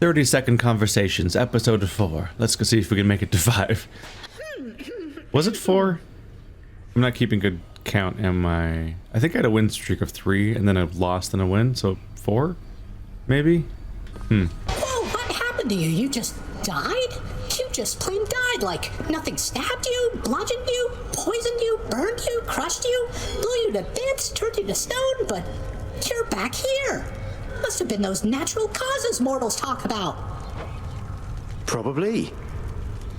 30-second conversations, episode 4. Let's go see if we can make it to 5. Was it 4? I'm not keeping good count, am I? I think I had a win streak of 3, and then a loss and a win, so 4? Maybe? Whoa, what happened to you? You just died? You just plain died, like nothing stabbed you, bludgeoned you, poisoned you, burned you, crushed you, blew you to bits, turned you to stone, but you're back here. Must have been those natural causes mortals talk about. Probably.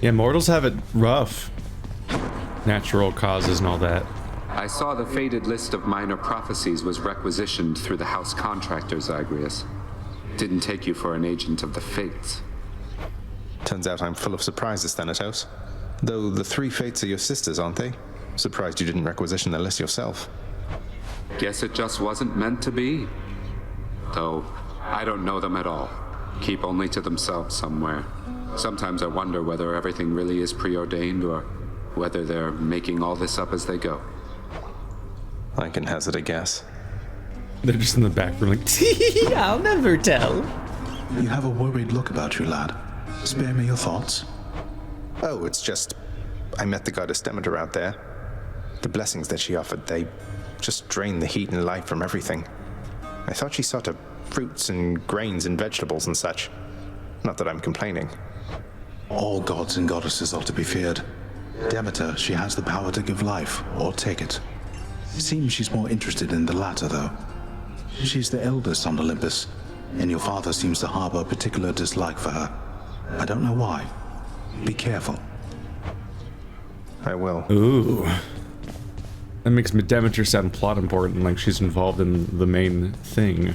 Yeah, mortals have it rough. Natural causes and all that. I saw the faded list of minor prophecies was requisitioned through the house contractors, Zagreus. Didn't take you for an agent of the fates. Turns out I'm full of surprises, Thanatos. Though the 3 fates are your sisters, aren't they? Surprised you didn't requisition the list yourself. Guess it just wasn't meant to be. Though, I don't know them at all. Keep only to themselves somewhere. Sometimes I wonder whether everything really is preordained or whether they're making all this up as they go. I can hazard a guess. They're just in the back room like, I'll never tell. You have a worried look about you, lad. Spare me your thoughts. Oh, it's just... I met the goddess Demeter out there. The blessings that she offered, they just drain the heat and life from everything. I thought she saw to fruits and grains and vegetables and such. Not that I'm complaining. All gods and goddesses are to be feared. Demeter, she has the power to give life, or take it. It seems she's more interested in the latter, though. She's the eldest on Olympus, and your father seems to harbor a particular dislike for her. I don't know why. Be careful. I will. Ooh. That makes Demeter sound plot important, like she's involved in the main thing.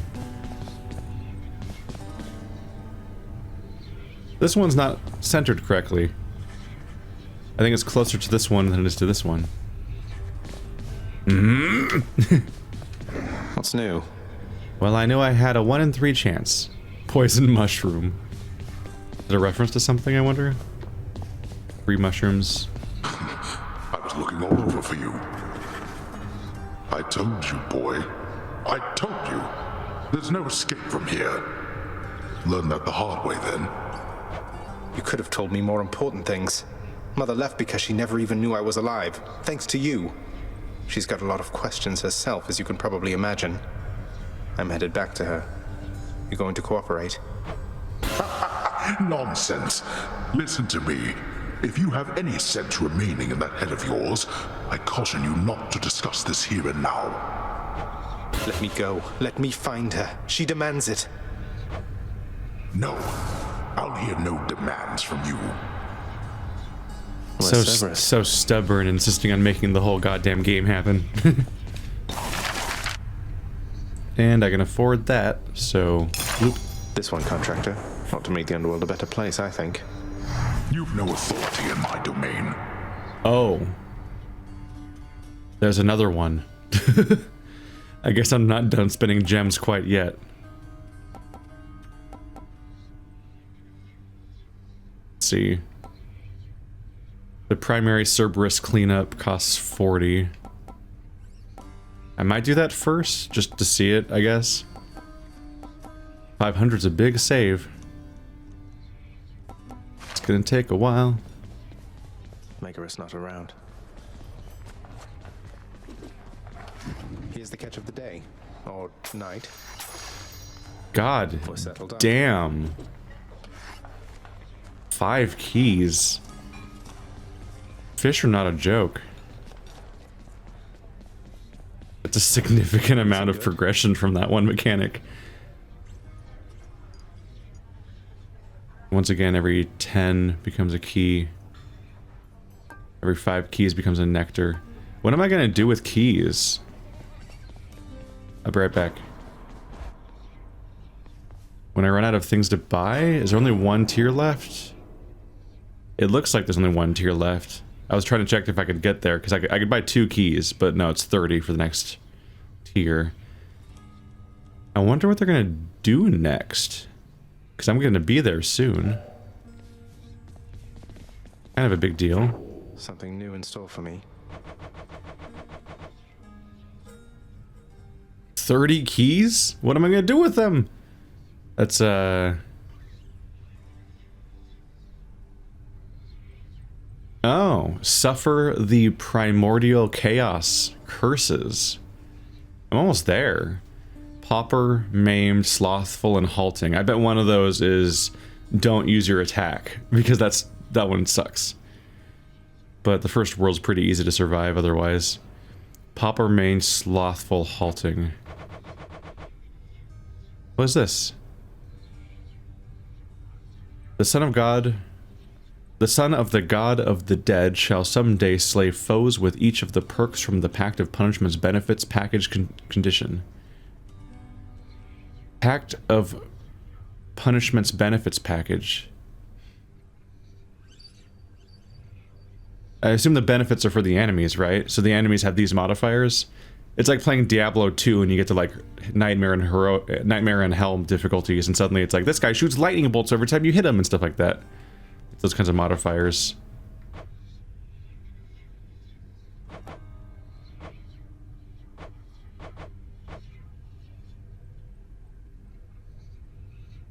This one's not centered correctly. I think it's closer to this one than it is to this one. What's new? Well, I know I had a 1 in 3 chance. Poison mushroom. Is it a reference to something, I wonder? 3 mushrooms. I was looking all over for you. I told you, boy. I told you. There's no escape from here. Learn that the hard way, then. You could have told me more important things. Mother left because she never even knew I was alive, thanks to you. She's got a lot of questions herself, as you can probably imagine. I'm headed back to her. You going to cooperate? Nonsense. Listen to me. If you have any sense remaining in that head of yours, I caution you not to discuss this here and now. Let me go. Let me find her. She demands it. No. I'll hear no demands from you. So stubborn, insisting on making the whole goddamn game happen. And I can afford that, so... Whoop. This one, contractor. Not to make the Underworld a better place, I think. You've no authority in my domain. Oh. There's another one. I guess I'm not done spending gems quite yet. Let's see. The primary Cerberus cleanup costs 40. I might do that first, just to see it, I guess. 500's a big save. It's gonna take a while. Megariss not around. Here's the catch of the day. Or night. God damn. 5 keys. Fish are not a joke. It's a significant amount of progression from that one mechanic. Once again, every 10 becomes a key. Every 5 keys becomes a nectar. What am I gonna do with keys? I'll be right back. When I run out of things to buy, is there only 1 tier left? It looks like there's only 1 tier left. I was trying to check if I could get there, because I could buy 2 keys, but no, it's 30 for the next tier. I wonder what they're gonna do next, because I'm gonna be there soon. Kind of a big deal. Something new in store for me. 30 keys? What am I gonna do with them? That's Oh, suffer the primordial chaos curses. I'm almost there. Pauper, maimed, slothful, and halting. I bet one of those is don't use your attack, because that one sucks. But the first world's pretty easy to survive otherwise. Pauper, maimed, slothful, halting. What is this? The son of the god of the dead shall someday slay foes with each of the perks from the Pact of Punishment's benefits package condition. Pact of Punishment's benefits package. I assume the benefits are for the enemies, right? So the enemies have these modifiers. It's like playing Diablo 2 and you get to like Nightmare and Hell difficulties, and suddenly it's like this guy shoots lightning bolts every time you hit him and stuff like that. Those kinds of modifiers.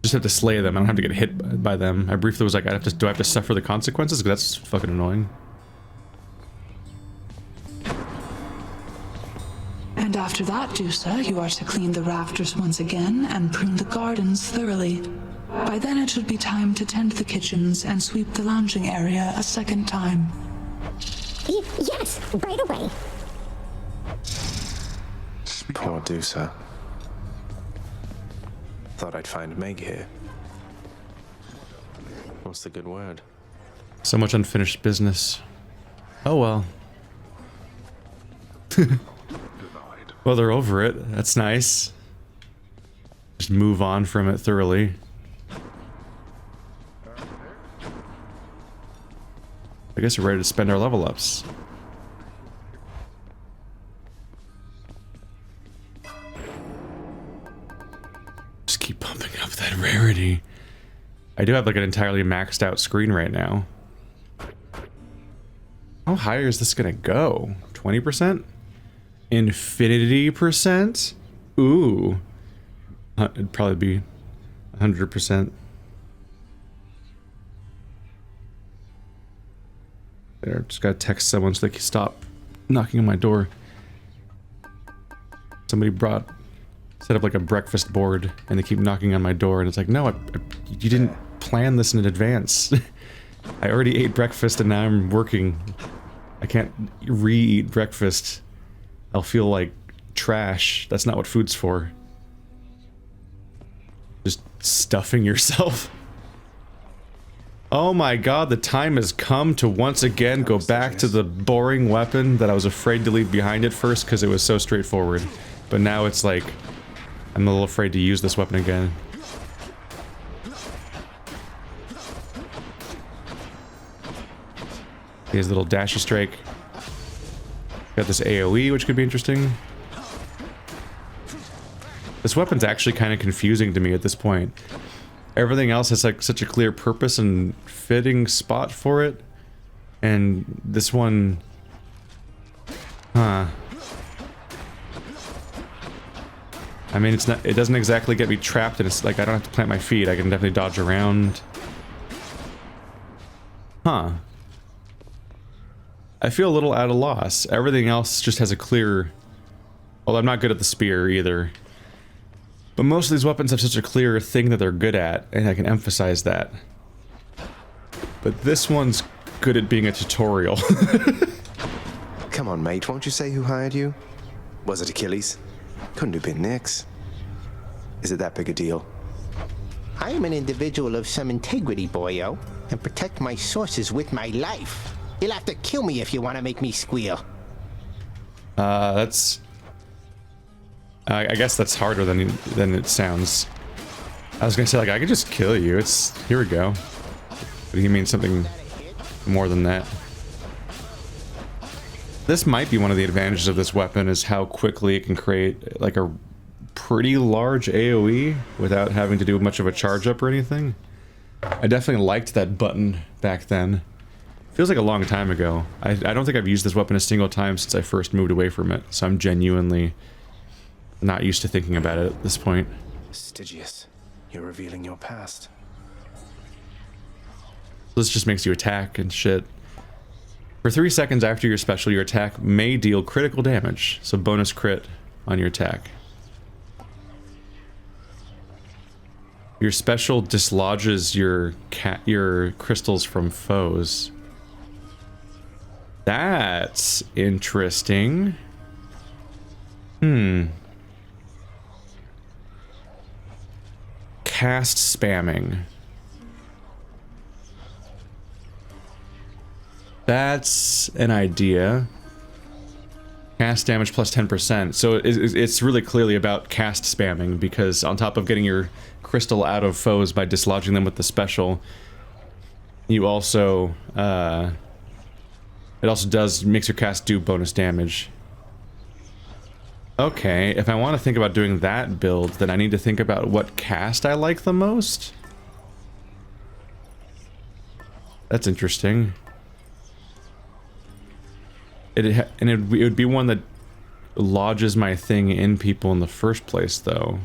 Just have to slay them. I don't have to get hit by them. I briefly was like, do I have to suffer the consequences? Because that's fucking annoying. And after that, Dusa, you are to clean the rafters once again and prune the gardens thoroughly. By then it should be time to tend the kitchens and sweep the lounging area a second time. Yes, right away. Poor Dusa. Thought I'd find Meg here. What's the good word? So much unfinished business. Oh well. Well, they're over it. That's nice. Just move on from it thoroughly. I guess we're ready to spend our level ups. Just keep pumping up that rarity. I do have like an entirely maxed out screen right now. How high is this gonna go? 20%? Infinity percent? Ooh. It'd probably be 100%. There, just gotta text someone so they can stop knocking on my door. Somebody set up like a breakfast board and they keep knocking on my door and it's like, no, you didn't plan this in advance. I already ate breakfast and now I'm working. I can't re-eat breakfast. I'll feel like trash. That's not what food's for. Just stuffing yourself. Oh my god, the time has come to once again go back to the boring weapon that I was afraid to leave behind at first because it was so straightforward. But now it's like, I'm a little afraid to use this weapon again. Here's a little dashy strike. Got this AoE, which could be interesting. This weapon's actually kind of confusing to me at this point. Everything else has like such a clear purpose and fitting spot for it. And this one... Huh. I mean, it's not, it doesn't exactly get me trapped and it's like I don't have to plant my feet. I can definitely dodge around. Huh. I feel a little at a loss. Everything else just has a clear... Well, I'm not good at the spear either. But most of these weapons have such a clear thing that they're good at, and I can emphasize that. But this one's good at being a tutorial. Come on, mate, won't you say who hired you? Was it Achilles? Couldn't have been Nyx. Is it that big a deal? I am an individual of some integrity, boyo, and protect my sources with my life. You'll have to kill me if you want to make me squeal. That's... I guess that's harder than it sounds. I was gonna say, like, I could just kill you. Here we go. But he means something more than that. This might be one of the advantages of this weapon, is how quickly it can create, like, a pretty large AoE without having to do much of a charge up or anything. I definitely liked that button back then. Feels like a long time ago. I don't think I've used this weapon a single time since I first moved away from it, so I'm genuinely not used to thinking about it at this point. Stygius, you're revealing your past. This just makes you attack and shit. For 3 seconds after your special, your attack may deal critical damage. So bonus crit on your attack. Your special dislodges your crystals from foes. That's interesting. Cast spamming. That's an idea. Cast damage plus 10%. So it's really clearly about cast spamming, because on top of getting your crystal out of foes by dislodging them with the special, you also it also makes your cast do bonus damage. Okay, if I want to think about doing that build, then I need to think about what cast I like the most. That's interesting. It would be one that lodges my thing in people in the first place, though.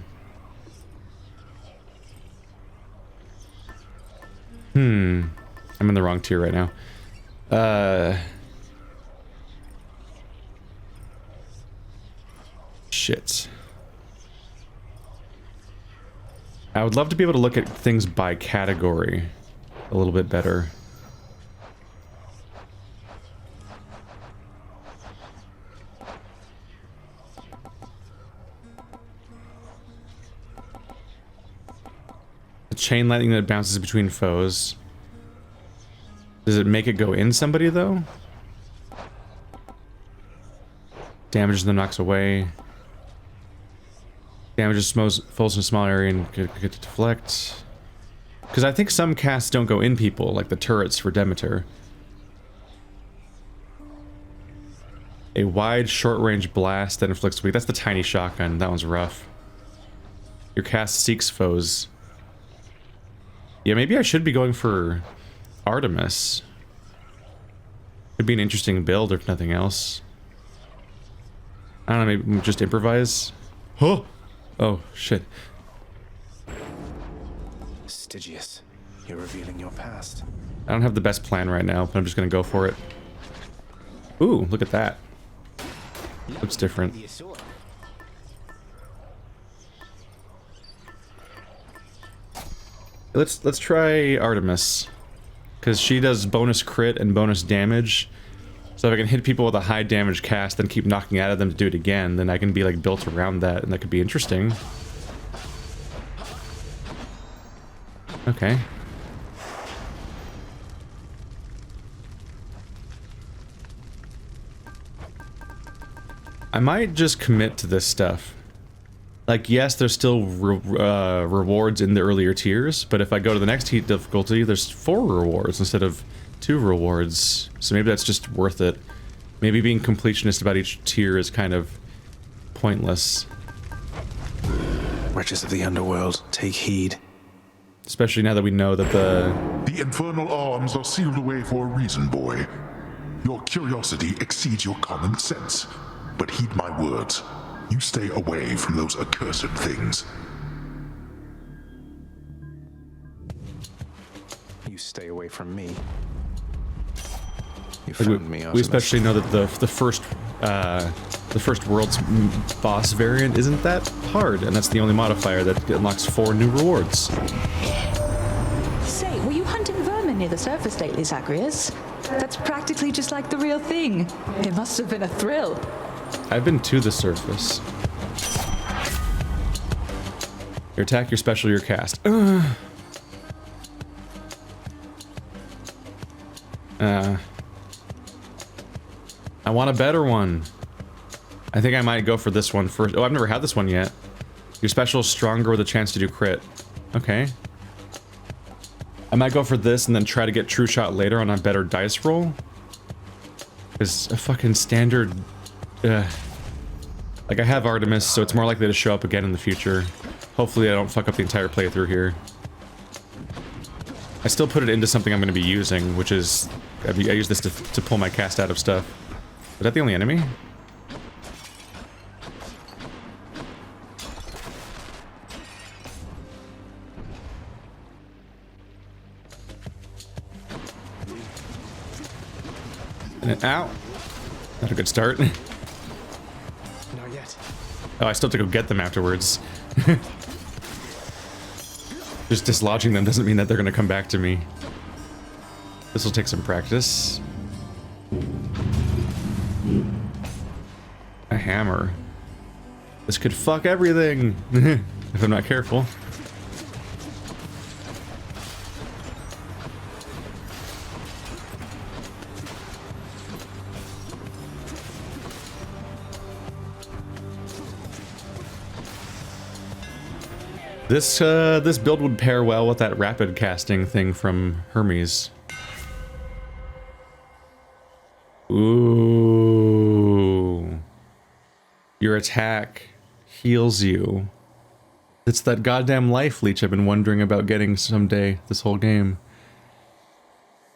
I'm in the wrong tier right now. Shit. I would love to be able to look at things by category a little bit better. The chain lightning that bounces between foes. Does it make it go in somebody, though? Damages them, knocks away. Damages foes in a small area and get to deflect. Because I think some casts don't go in people, like the turrets for Demeter. A wide, short-range blast that inflicts weak. That's the tiny shotgun. That one's rough. Your cast seeks foes. Yeah, maybe I should be going for Artemis. Could be an interesting build, if nothing else. I don't know, maybe just improvise? Huh! Oh, shit. Stygius, you're revealing your past. I don't have the best plan right now, but I'm just gonna go for it. Ooh, look at that. Looks different. Let's try Artemis, because she does bonus crit and bonus damage. So if I can hit people with a high damage cast, then keep knocking out of them to do it again, then I can be like built around that, and that could be interesting. Okay. I might just commit to this stuff. Like, yes, there's still rewards in the earlier tiers, but if I go to the next heat difficulty, there's 4 rewards instead of 2 rewards. So maybe that's just worth it. Maybe being completionist about each tier is kind of pointless. Wretches of the Underworld, take heed. Especially now that we know that The infernal arms are sealed away for a reason, boy. Your curiosity exceeds your common sense. But heed my words. You stay away from those accursed things. You stay away from me. You found me, we especially know that the first world's boss variant isn't that hard, and that's the only modifier that unlocks 4 new rewards. Say, were you hunting vermin near the surface lately, Zagreus? That's practically just like the real thing. It must have been a thrill. I've been to the surface. Your attack, your special, your cast. I want a better one. I think I might go for this one first. Oh, I've never had this one yet. Your special is stronger with a chance to do crit. Okay. I might go for this and then try to get true shot later on a better dice roll. Because a fucking standard... like, I have Artemis, so it's more likely to show up again in the future. Hopefully I don't fuck up the entire playthrough here. I still put it into something I'm going to be using, which is... I use this to pull my cast out of stuff. Is that the only enemy? Ow! Not a good start. Not yet. Oh, I still have to go get them afterwards. Just dislodging them doesn't mean that they're gonna come back to me. This will take some practice. A hammer. This could fuck everything if I'm not careful. This build would pair well with that rapid casting thing from Hermes. Ooh. Your attack heals you. It's that goddamn life leech I've been wondering about getting someday this whole game.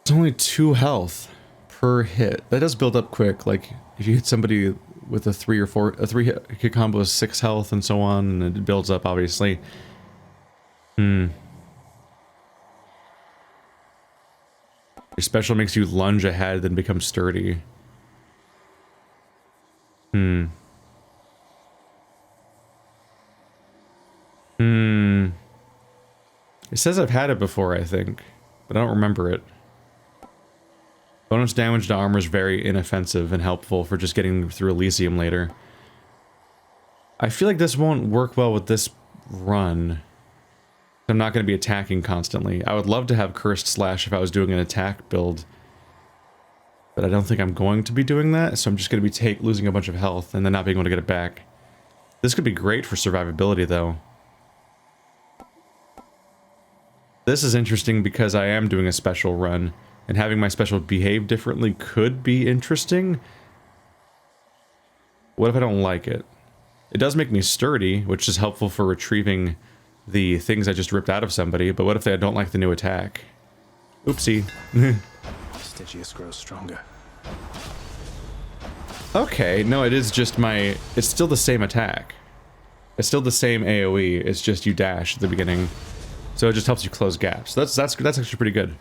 It's only 2 health per hit. That does build up quick. Like if you hit somebody with a 3 hit combo is 6 health and so on, and it builds up obviously. Your special makes you lunge ahead, then become sturdy. It says I've had it before, I think, but I don't remember it. Bonus damage to armor is very inoffensive and helpful for just getting through Elysium later. I feel like this won't work well with this run. I'm not going to be attacking constantly. I would love to have Cursed Slash if I was doing an attack build, but I don't think I'm going to be doing that, so I'm just going to be losing a bunch of health and then not being able to get it back. This could be great for survivability, though. This is interesting because I am doing a special run, and having my special behave differently could be interesting. What if I don't like it? It does make me sturdy, which is helpful for retrieving the things I just ripped out of somebody, but what if I don't like the new attack? Oopsie. Stygius grows stronger. Okay, no, it is just my... It's still the same attack. It's still the same AoE, it's just you dash at the beginning. So it just helps you close gaps. That's actually pretty good.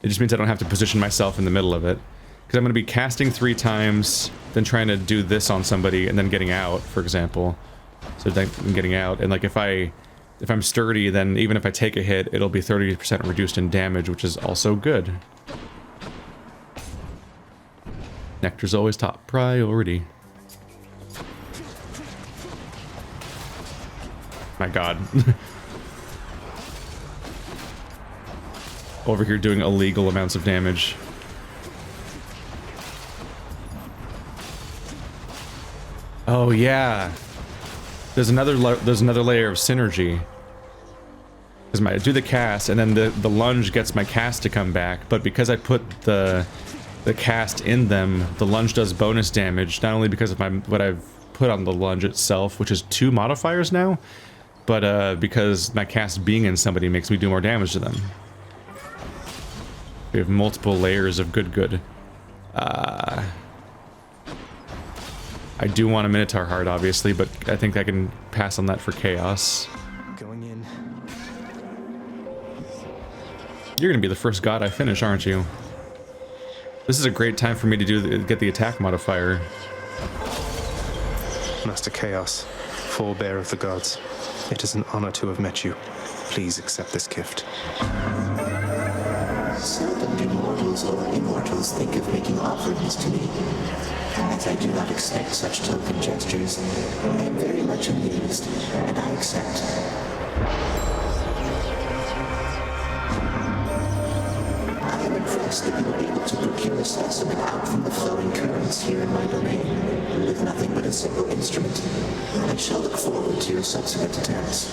It just means I don't have to position myself in the middle of it. Because I'm going to be casting 3 times, then trying to do this on somebody, and then getting out, for example. So then I'm getting out, and like if I'm sturdy, then even if I take a hit, it'll be 30% reduced in damage, which is also good. Nectar's always top priority. My god. Over here doing illegal amounts of damage. Oh yeah. There's another layer of synergy. Because I do the cast, and then the lunge gets my cast to come back, but because I put the cast in them, the lunge does bonus damage, not only because of what I've put on the lunge itself, which is 2 modifiers now, but because my cast being in somebody makes me do more damage to them. We have multiple layers of good. I do want a Minotaur Heart, obviously, but I think I can pass on that for Chaos. Going in. You're gonna be the first god I finish, aren't you? This is a great time for me to get the attack modifier. Master Chaos, forebear of the gods, it is an honor to have met you. Please accept this gift. Seldom do mortals or immortals think of making offerings to me. As I do not expect such token gestures, I am very much amused, and I accept. I am impressed that you were able to procure a specimen out from the flowing currents here in my domain, with nothing but a simple instrument. I shall look forward to your subsequent attempts.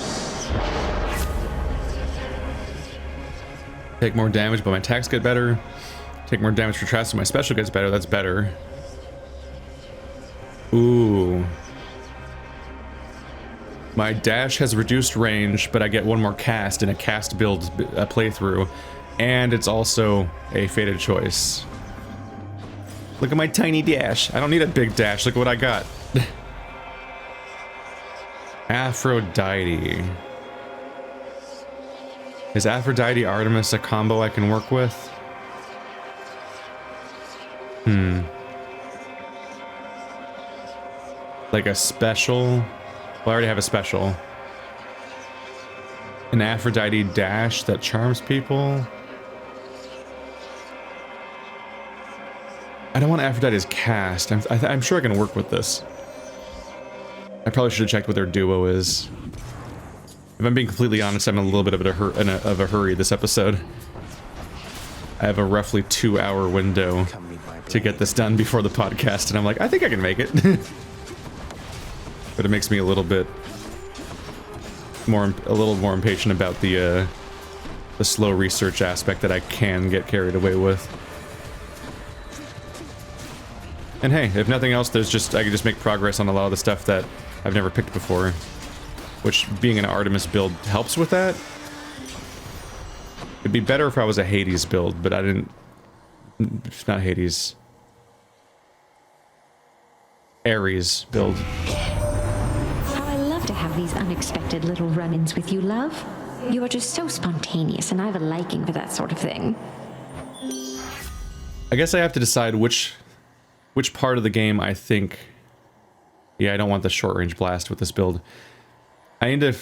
Take more damage, but my attacks get better. Take more damage for traps, so my special gets better. That's better. Ooh. My dash has reduced range, but I get 1 more cast in a cast build playthrough. And it's also a fated choice. Look at my tiny dash. I don't need a big dash. Look at what I got. Aphrodite. Is Aphrodite Artemis a combo I can work with? Like a special. Well, I already have a special. An Aphrodite dash that charms people. I don't want Aphrodite's cast. I'm sure I can work with this. I probably should have checked what their duo is. If I'm being completely honest, I'm in a little bit of a hurry this episode. I have a roughly 2-hour window to get this done before the podcast, and I'm like, I think I can make it. But it makes me a little more impatient about the slow research aspect that I can get carried away with. And hey, if nothing else, I can just make progress on a lot of the stuff that I've never picked before, which being an Artemis build helps with that. It'd be better if I was a Hades build, but I didn't. It's not Hades. Ares build. I love to have these unexpected little run-ins with you, love. You are just so spontaneous, and I have a liking for that sort of thing. I guess I have to decide which part of the game I think. Yeah, I don't want the short-range blast with this build. I need to.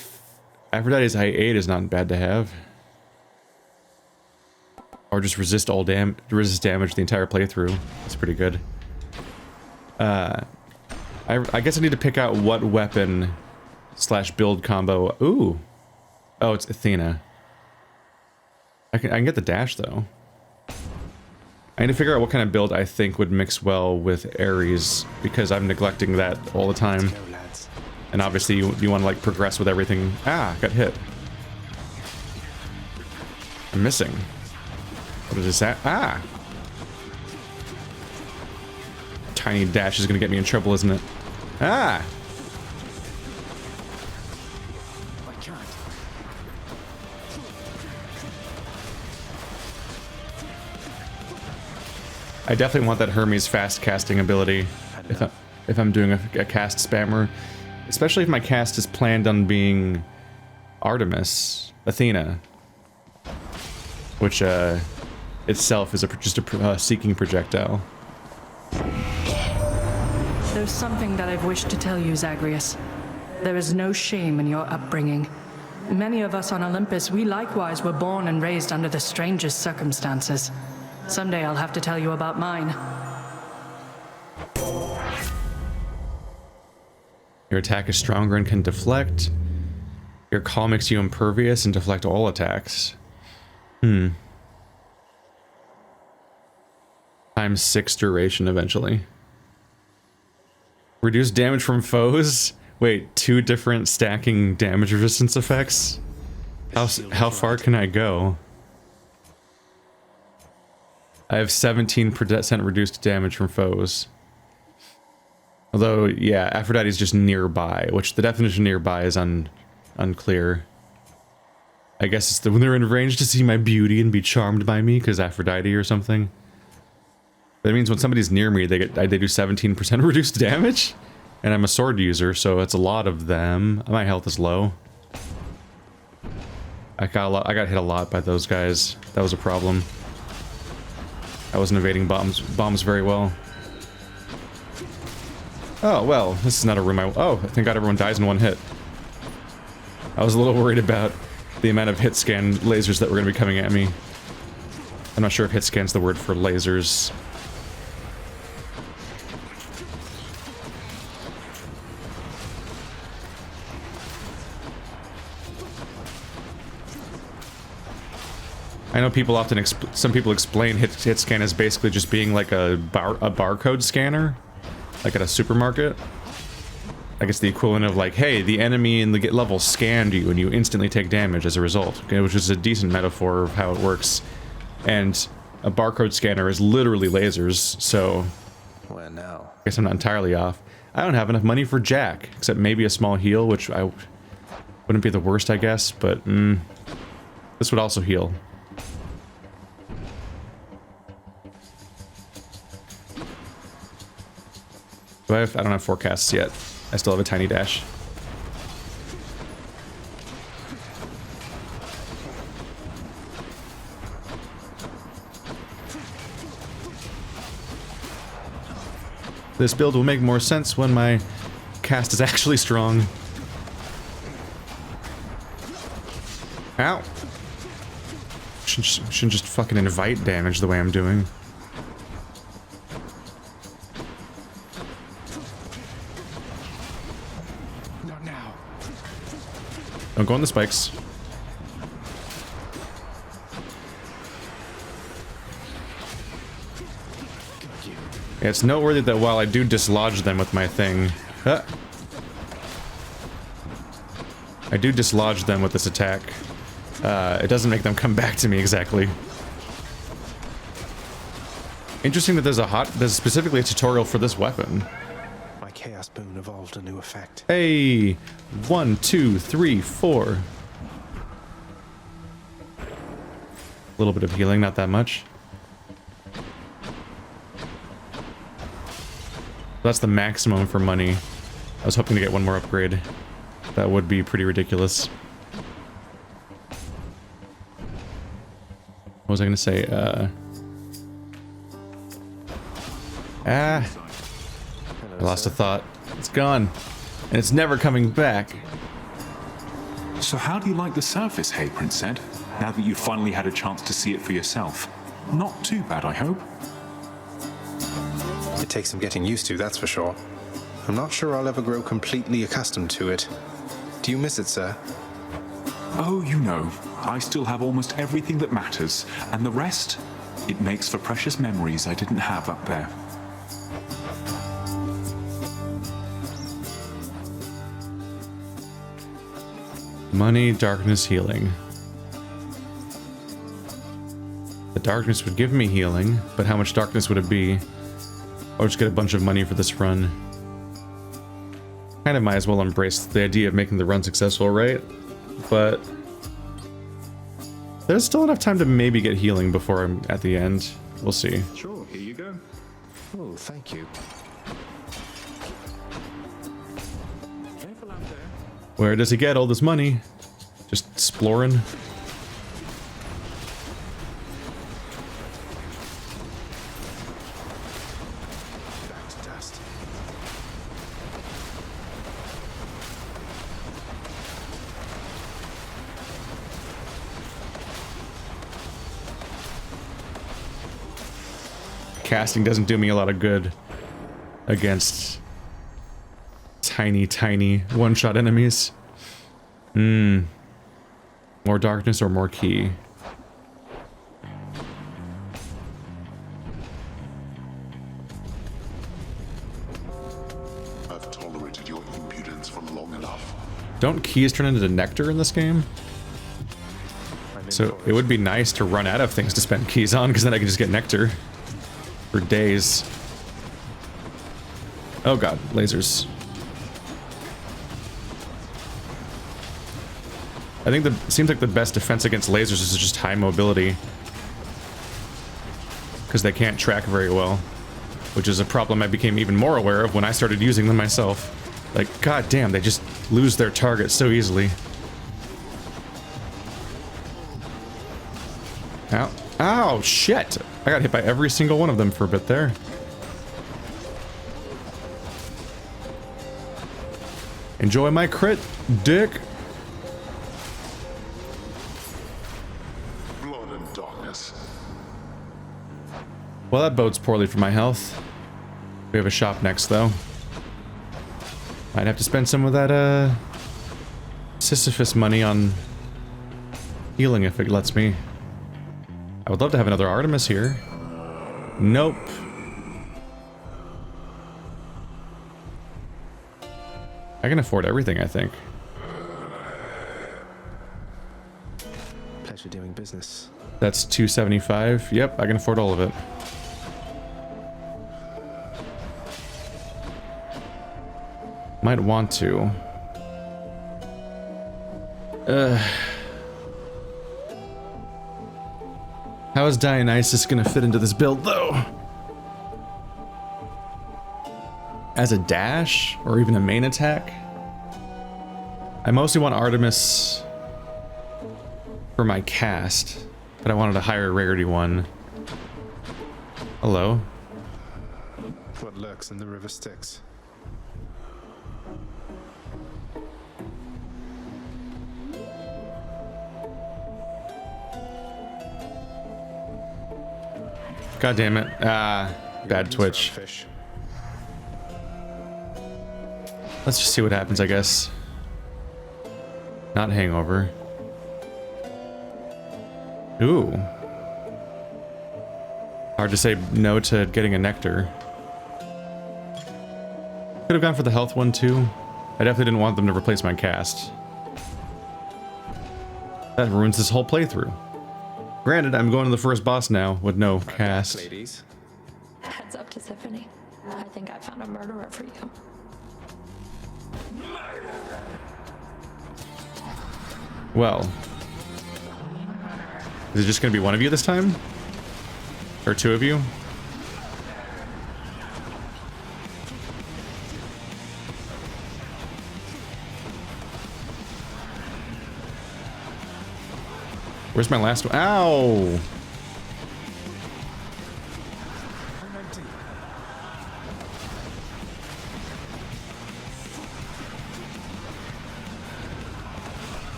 Aphrodite's I8 is not bad to have. Or just resist damage the entire playthrough. That's pretty good. I guess I need to pick out what weapon / build combo. Ooh. Oh, it's Athena. I can get the dash though. I need to figure out what kind of build I think would mix well with Ares, because I'm neglecting that all the time. And obviously you want to like progress with everything. Ah, got hit. I'm missing. What is that? Ah! Tiny dash is gonna get me in trouble, isn't it? Ah! I definitely want that Hermes fast casting ability if I'm doing a cast spammer, especially if my cast is planned on being Athena, which itself is just a seeking projectile. There's something that I've wished to tell you, Zagreus. There is no shame in your upbringing. Many of us on Olympus, we likewise were born and raised under the strangest circumstances. Someday I'll have to tell you about mine. Your attack is stronger and can deflect. Your call makes you impervious and deflect all attacks. Times 6 duration eventually. Reduce damage from foes? Wait, 2 different stacking damage resistance effects? How far can I go? I have 17% reduced damage from foes. Although, yeah, Aphrodite's just nearby, which the definition of nearby is unclear. I guess it's when they're in range to see my beauty and be charmed by me, because Aphrodite or something. That means when somebody's near me, they do 17% reduced damage? And I'm a sword user, so it's a lot of them. My health is low. I got hit a lot by those guys. That was a problem. I wasn't evading bombs very well. Oh, well, this is not a room oh, thank God everyone dies in one hit. I was a little worried about the amount of hit scan lasers that were going to be coming at me. I'm not sure if hit scan's the word for lasers. I know people often some people explain hit scan as basically just being like a barcode scanner, like at a supermarket. I guess the equivalent of like, hey, the enemy in the level scanned you and you instantly take damage as a result, okay, which is a decent metaphor of how it works. And a barcode scanner is literally lasers, so Well, no. I guess I'm not entirely off. I don't have enough money for Jack, except maybe a small heal, which I wouldn't be the worst, I guess, but this would also heal. I don't have forecasts yet. I still have a tiny dash. This build will make more sense when my cast is actually strong. Ow! Shouldn't just fucking invite damage the way I'm doing. Not now. Don't go on the spikes. Yeah, it's noteworthy that while I do dislodge them with my thing... I do dislodge them with this attack. It doesn't make them come back to me exactly. Interesting that there's specifically a tutorial for this weapon. My Chaos Boon evolved a new effect. Hey! 1, 2, 3, 4. A little bit of healing, not that much. That's the maximum for money. I was hoping to get one more upgrade. That would be pretty ridiculous. What was I gonna say? I lost a thought. It's gone. And it's never coming back. So how do you like the surface, Hey Prince said, now that you've finally had a chance to see it for yourself? Not too bad, I hope. It takes some getting used to, that's for sure. I'm not sure I'll ever grow completely accustomed to it. Do you miss it, sir? Oh, you know, I still have almost everything that matters, and the rest, it makes for precious memories I didn't have up there. Money, darkness, healing. The darkness would give me healing, but how much darkness would it be? Or just get a bunch of money for this run. Kind of might as well embrace the idea of making the run successful, right? But there's still enough time to maybe get healing before I'm at the end. We'll see. Sure, here you go. Oh, thank you. Careful out there. Where does he get all this money? Just exploring. Back to dust. Casting doesn't do me a lot of good against tiny one-shot enemies. More darkness or more key? I've tolerated your impudence for long enough. Don't keys turn into nectar in this game? So it would be nice to run out of things to spend keys on, because then I can just get nectar for days. Oh god, lasers. I think seems like the best defense against lasers is just high mobility, because they can't track very well, which is a problem I became even more aware of when I started using them myself. Like, god damn, they just lose their target so easily. Ow. Ow, shit! I got hit by every single one of them for a bit there. Enjoy my crit, dick! Blood and darkness. Well, that bodes poorly for my health. We have a shop next, though. Might have to spend some of that, Sisyphus money on healing if it lets me. I would love to have another Artemis here. Nope. I can afford everything, I think. Pleasure doing business. That's 275. Yep, I can afford all of it. Might want to. How is Dionysus gonna fit into this build, though? As a dash? Or even a main attack? I mostly want Artemis for my cast, but I wanted a higher rarity one. Hello. What lurks in the river Styx? God damn it. Bad twitch. Fish. Let's just see what happens, I guess. Not hangover. Ooh. Hard to say no to getting a nectar. Could have gone for the health one too. I definitely didn't want them to replace my cast. That ruins this whole playthrough. Granted, I'm going to the first boss now with no cast. Ladies. Heads up to Tiffany. I think I found a murderer for you. Well. Is it just going to be one of you this time? Or two of you? Where's my last one? Ow!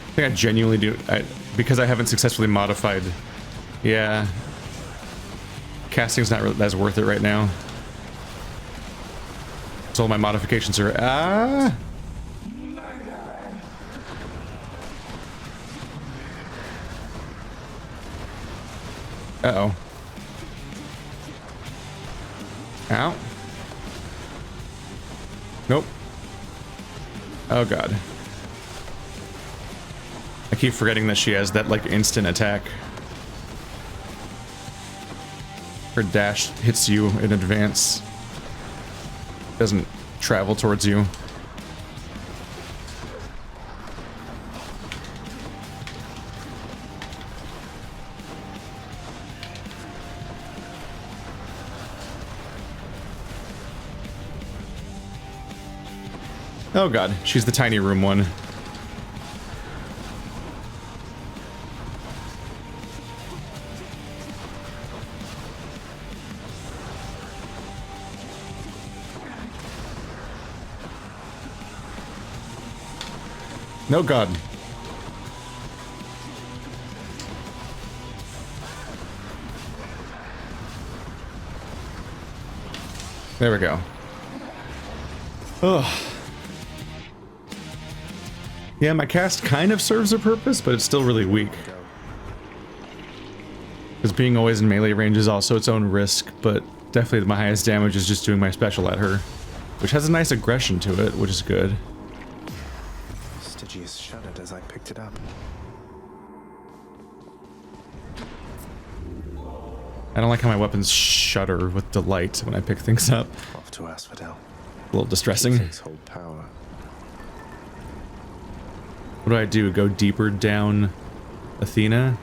I think I genuinely do. Because I haven't successfully modified. Yeah. Casting's not really, that's worth it right now. So all my modifications are. Uh-oh. Ow. Nope. Oh god. I keep forgetting that she has that like instant attack. Her dash hits you in advance. Doesn't travel towards you. Oh god, she's the tiny room one. No god. There we go. Ugh. Yeah, my cast kind of serves a purpose, but it's still really weak. Because being always in melee range is also its own risk, but definitely my highest damage is just doing my special at her. Which has a nice aggression to it, which is good. Stygius shuddered as I picked it up. I don't like how my weapons shudder with delight when I pick things up. Off to Asphodel. A little distressing. Hold power. What do? Go deeper down Athena?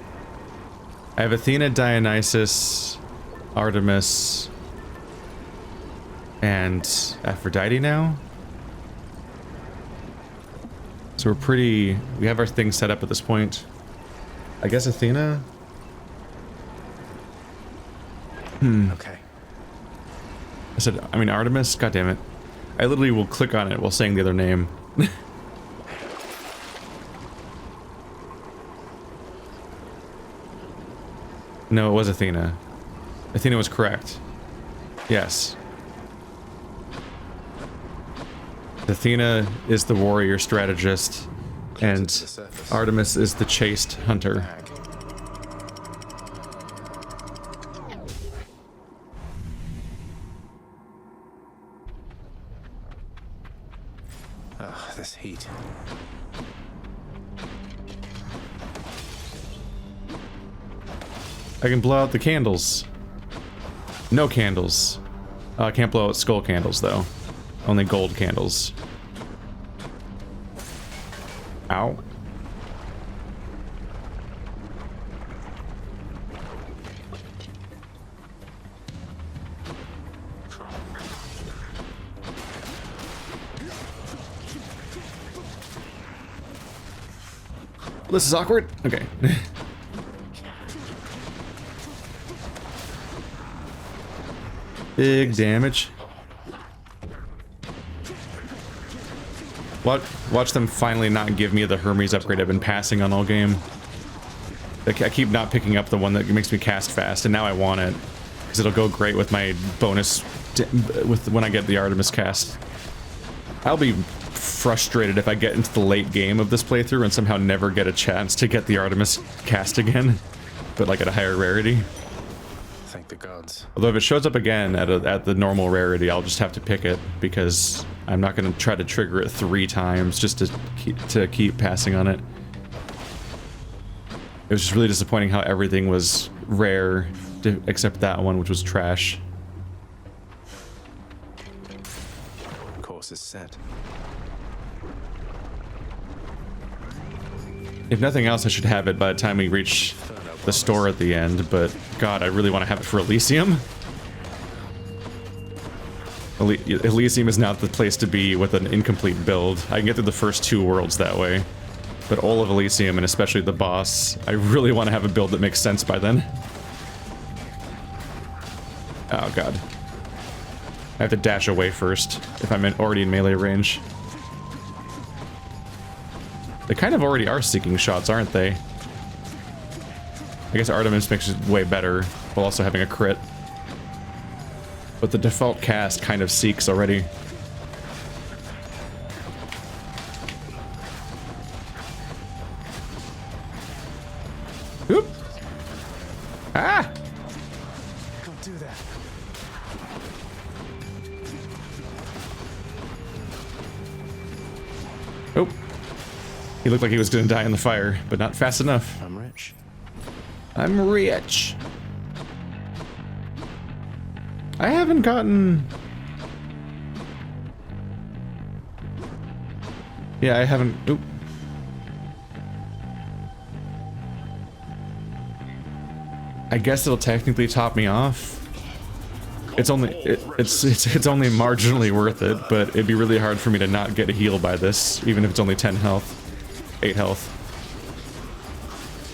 I have Athena, Dionysus, Artemis, and Aphrodite now. So we're pretty... We have our things set up at this point. I guess Athena? Okay. I mean Artemis? God damn it. I literally will click on it while saying the other name. No, it was Athena. Athena was correct. Yes. Athena is the warrior strategist, and Artemis is the chaste hunter. Ugh, this heat. I can blow out the candles. No candles. I can't blow out skull candles, though. Only gold candles. Ow. This is awkward. Okay. Big damage. Watch them finally not give me the Hermes upgrade I've been passing on all game. I keep not picking up the one that makes me cast fast, and now I want it. Because it'll go great with my bonus when I get the Artemis cast. I'll be frustrated if I get into the late game of this playthrough and somehow never get a chance to get the Artemis cast again. But like at a higher rarity. Thank the gods. Although if it shows up again at the normal rarity, I'll just have to pick it because I'm not going to try to trigger it 3 times just to keep passing on it. It was just really disappointing how everything was rare except that one, which was trash. Course is set. If nothing else, I should have it by the time we reach the store at the end, but god, I really want to have it for Elysium. Elysium is not the place to be with an incomplete build. I can get through the first 2 worlds that way, but all of Elysium, and especially the boss, I really want to have a build that makes sense by then. Oh god. I have to dash away first if I'm already in melee range. They kind of already are seeking shots, aren't they? I guess Artemis makes it way better while also having a crit. But the default cast kind of seeks already. Oop! Ah! Don't do that. Oh. He looked like he was gonna die in the fire, but not fast enough. I'm rich. I'm rich. I haven't gotten... Yeah, I haven't... Oop. I guess it'll technically top me off. It's only... It's only marginally worth it, but it'd be really hard for me to not get a heal by this, even if it's only 10 health. 8 health.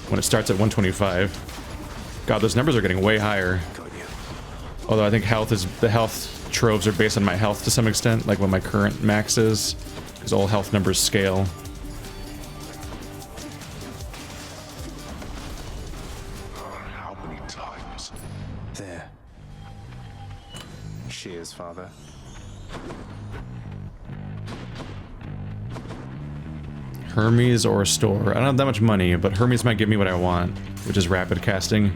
When it starts at 125. God, those numbers are getting way higher. Although I think the health troves are based on my health to some extent, like what my current max is, because all health numbers scale. How many times? There. She is, father. Hermes or a store. I don't have that much money, but Hermes might give me what I want, which is rapid casting.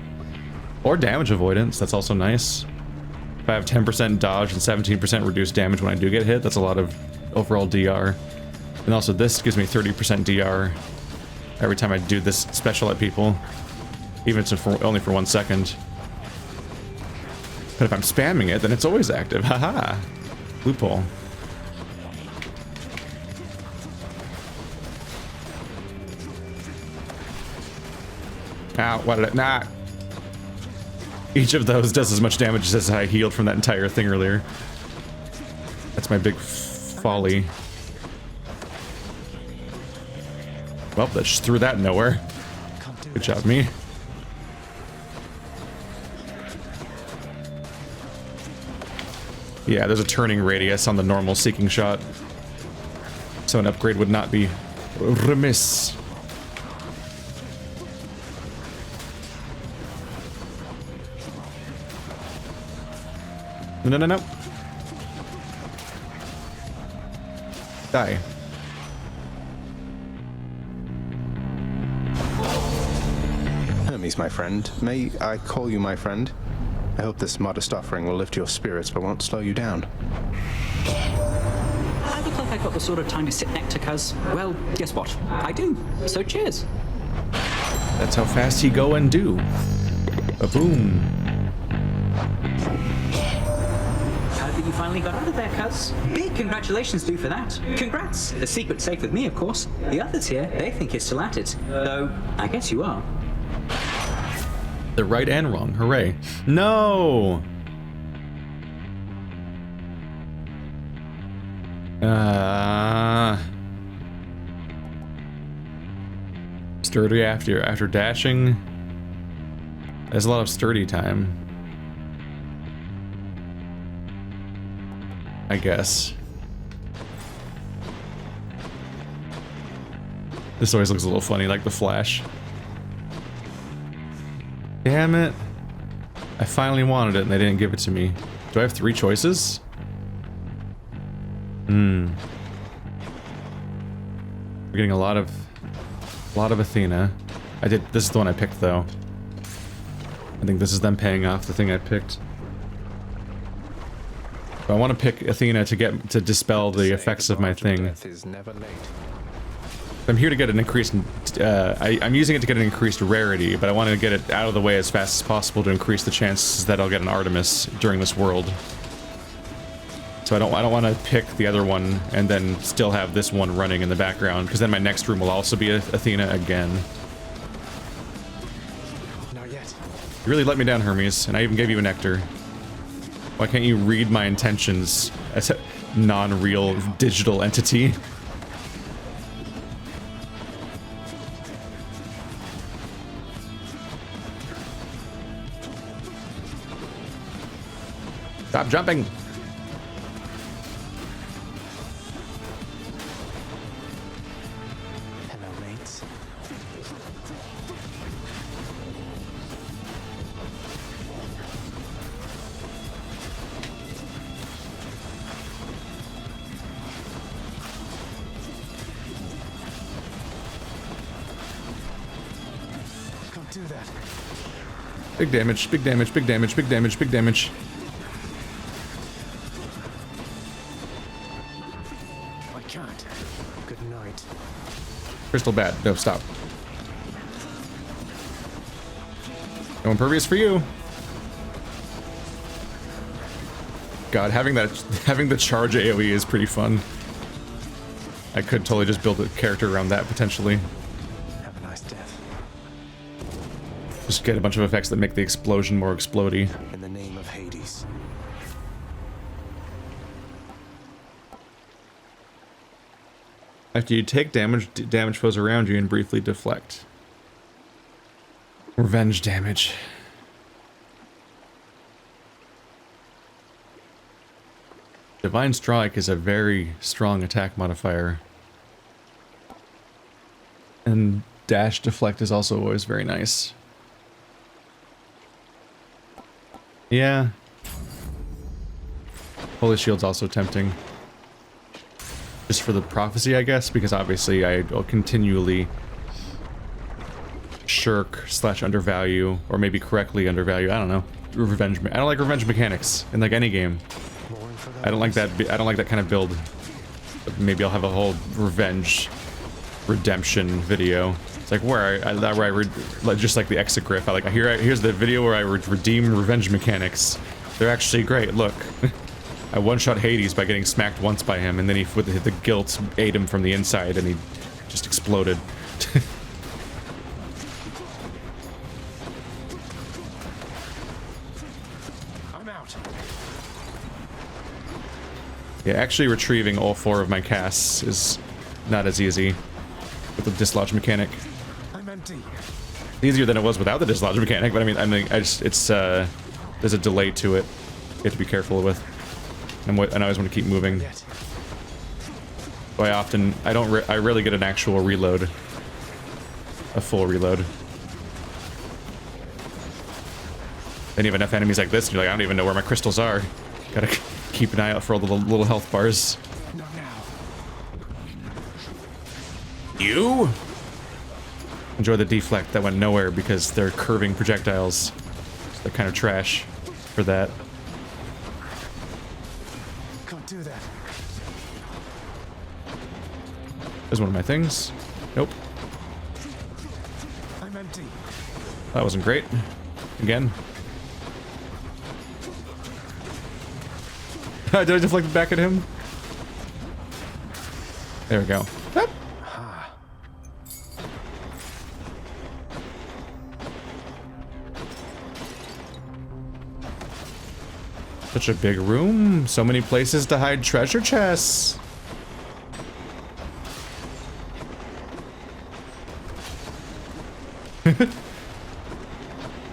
Or damage avoidance, that's also nice. If I have 10% dodge and 17% reduced damage when I do get hit, that's a lot of overall DR. And also this gives me 30% DR every time I do this special at people. Even if it's only for 1 second. But if I'm spamming it, then it's always active. Haha. Loophole. Ow, why did I... Nah. Each of those does as much damage as I healed from that entire thing earlier. That's my big folly. Well, that just threw that nowhere. Good job, me. Yeah, there's a turning radius on the normal seeking shot. So an upgrade would not be remiss. No, no, no. Die. Hermes, my friend. May I call you my friend? I hope this modest offering will lift your spirits but won't slow you down. I look like I got the sort of time to sit next to cuz, well, guess what? I do. So cheers. That's how fast he go and do. A boom. That you finally got out of there, cuz. Big congratulations to you for that. Congrats. The secret's safe with me, of course. The others here, they think you're still at it. Though, I guess you are. They're right and wrong. Hooray. No! Sturdy after dashing. There's a lot of sturdy time. I guess. This always looks a little funny, like the Flash. Damn it. I finally wanted it and they didn't give it to me. Do I have 3 choices? We're getting a lot of Athena. This is the one I picked though. I think this is them paying off the thing I picked. But I want to pick Athena to dispel the effects of my thing. I'm here to get an increased, I'm using it to get an increased rarity, but I want to get it out of the way as fast as possible to increase the chances that I'll get an Artemis during this world. So I don't want to pick the other one and then still have this one running in the background, because then my next room will also be Athena again. Not yet. You really let me down, Hermes, and I even gave you a nectar. Why can't you read my intentions as a non-real digital entity? Stop jumping! Hello, mates. Can't do that. Big damage, big damage, big damage, big damage, big damage. Crystal bad. No, stop. No impervious for you. God, having the charge AoE is pretty fun. I could totally just build a character around that potentially. Have a nice death. Just get a bunch of effects that make the explosion more explodey. In the name of Hades. After you take damage, damage foes around you and briefly deflect. Revenge damage. Divine Strike is a very strong attack modifier. And dash deflect is also always very nice. Yeah. Holy Shield's also tempting. Just for the prophecy, I guess, because obviously I will continually shirk / undervalue, or maybe correctly undervalue, I don't know, revenge. I don't like revenge mechanics in like any game. I don't like that. I don't like that kind of build. But maybe I'll have a whole revenge redemption video. It's like where I just like the exegriff. Here's the video where I redeem revenge mechanics. They're actually great. Look. I one-shot Hades by getting smacked once by him, and then with the guilt ate him from the inside, and he just exploded. I'm out. Yeah, actually retrieving all 4 of my casts is not as easy with the dislodge mechanic. I'm empty. Easier than it was without the dislodge mechanic, but I mean, there's a delay to it. You have to be careful with. And I always want to keep moving. So I rarely get an actual reload. A full reload. Then you have enough enemies like this, and you're like, I don't even know where my crystals are. Gotta keep an eye out for all the little health bars. Not now. You? Enjoy the deflect. That went nowhere because they're curving projectiles. They're kind of trash for that. Do that. There's one of my things. Nope. I'm empty. That wasn't great. Again. Did I deflect it back at him? There we go. Yep. Such a big room. So many places to hide treasure chests.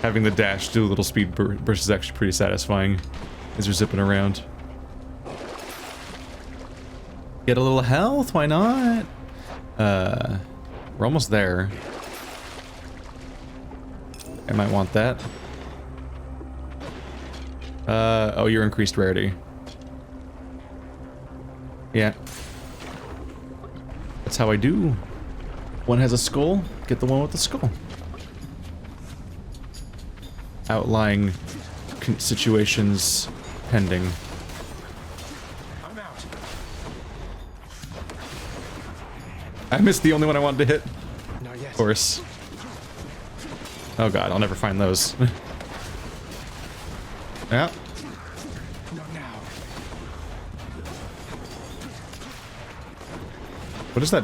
Having the dash do a little speed burst is actually pretty satisfying as you're zipping around. Get a little health, why not? We're almost there. I might want that. Oh, you're increased rarity. Yeah. That's how I do. One has a skull, get the one with the skull. Outlying situations pending. I'm out. I missed the only one I wanted to hit. Not yet. Of course. Oh god, I'll never find those. Yeah. Not now. What is that?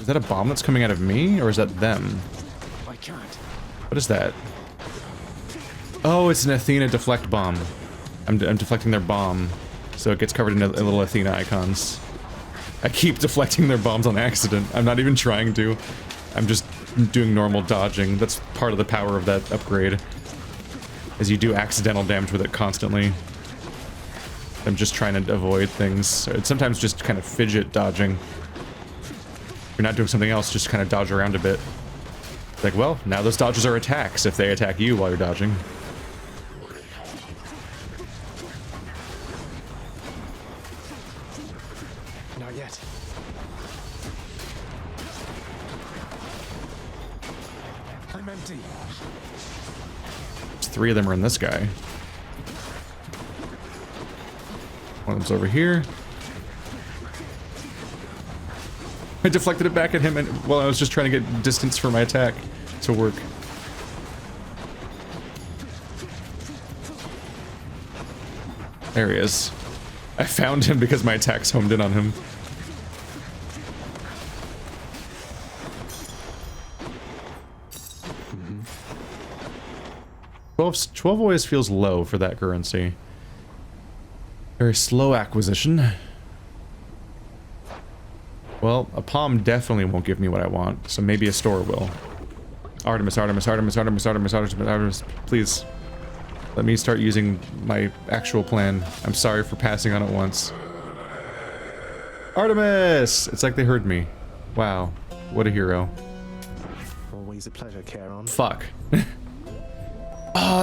Is that a bomb that's coming out of me, or is that them? I can't. What is that? Oh, it's an Athena deflect bomb. I'm deflecting their bomb, so it gets covered in little Athena icons. I keep deflecting their bombs on accident. I'm not even trying to. I'm just doing normal dodging. That's part of the power of that upgrade. Is you do accidental damage with it constantly. I'm just trying to avoid things. It's sometimes just kind of fidget dodging. If you're not doing something else, just kind of dodge around a bit. Like, well, now those dodges are attacks if they attack you while you're dodging. Not yet. I'm empty. Three of them are in this guy. One of them's over here. I deflected it back at him and well, I was just trying to get distance for my attack to work. There he is. I found him because my attacks homed in on him. Mm-hmm. 12 always feels low for that currency. Very slow acquisition. Well, a palm definitely won't give me what I want, so maybe a store will. Artemis, Artemis, Artemis, Artemis, Artemis, Artemis, Artemis, please. Let me start using my actual plan. I'm sorry for passing on it once. Artemis! It's like they heard me. Wow. What a hero. Always a pleasure, Charon. Fuck.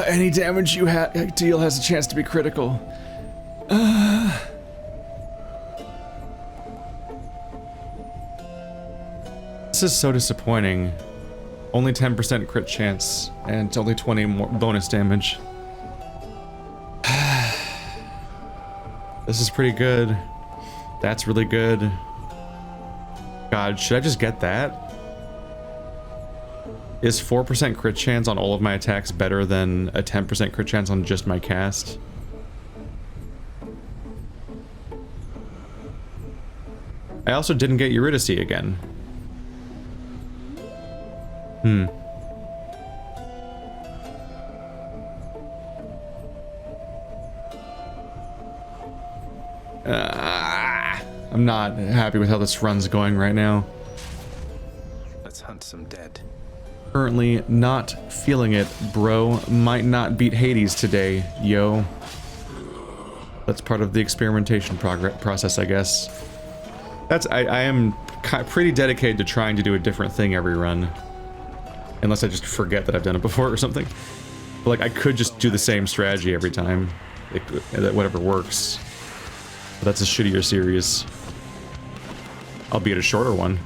Any damage you deal has a chance to be critical. This is so disappointing. Only 10% crit chance, and only 20 more bonus damage. This is pretty good. That's really good. God, should I just get that? Is 4% crit chance on all of my attacks better than a 10% crit chance on just my cast? I also didn't get Eurydice again. I'm not happy with how this run's going right now. Let's hunt some dead. Currently not feeling it, bro. Might not beat Hades today, yo. That's part of the experimentation process, I guess. I am pretty dedicated to trying to do a different thing every run. Unless I just forget that I've done it before or something. But like, I could just do the same strategy every time. Whatever works. But that's a shittier series. Albeit a shorter one.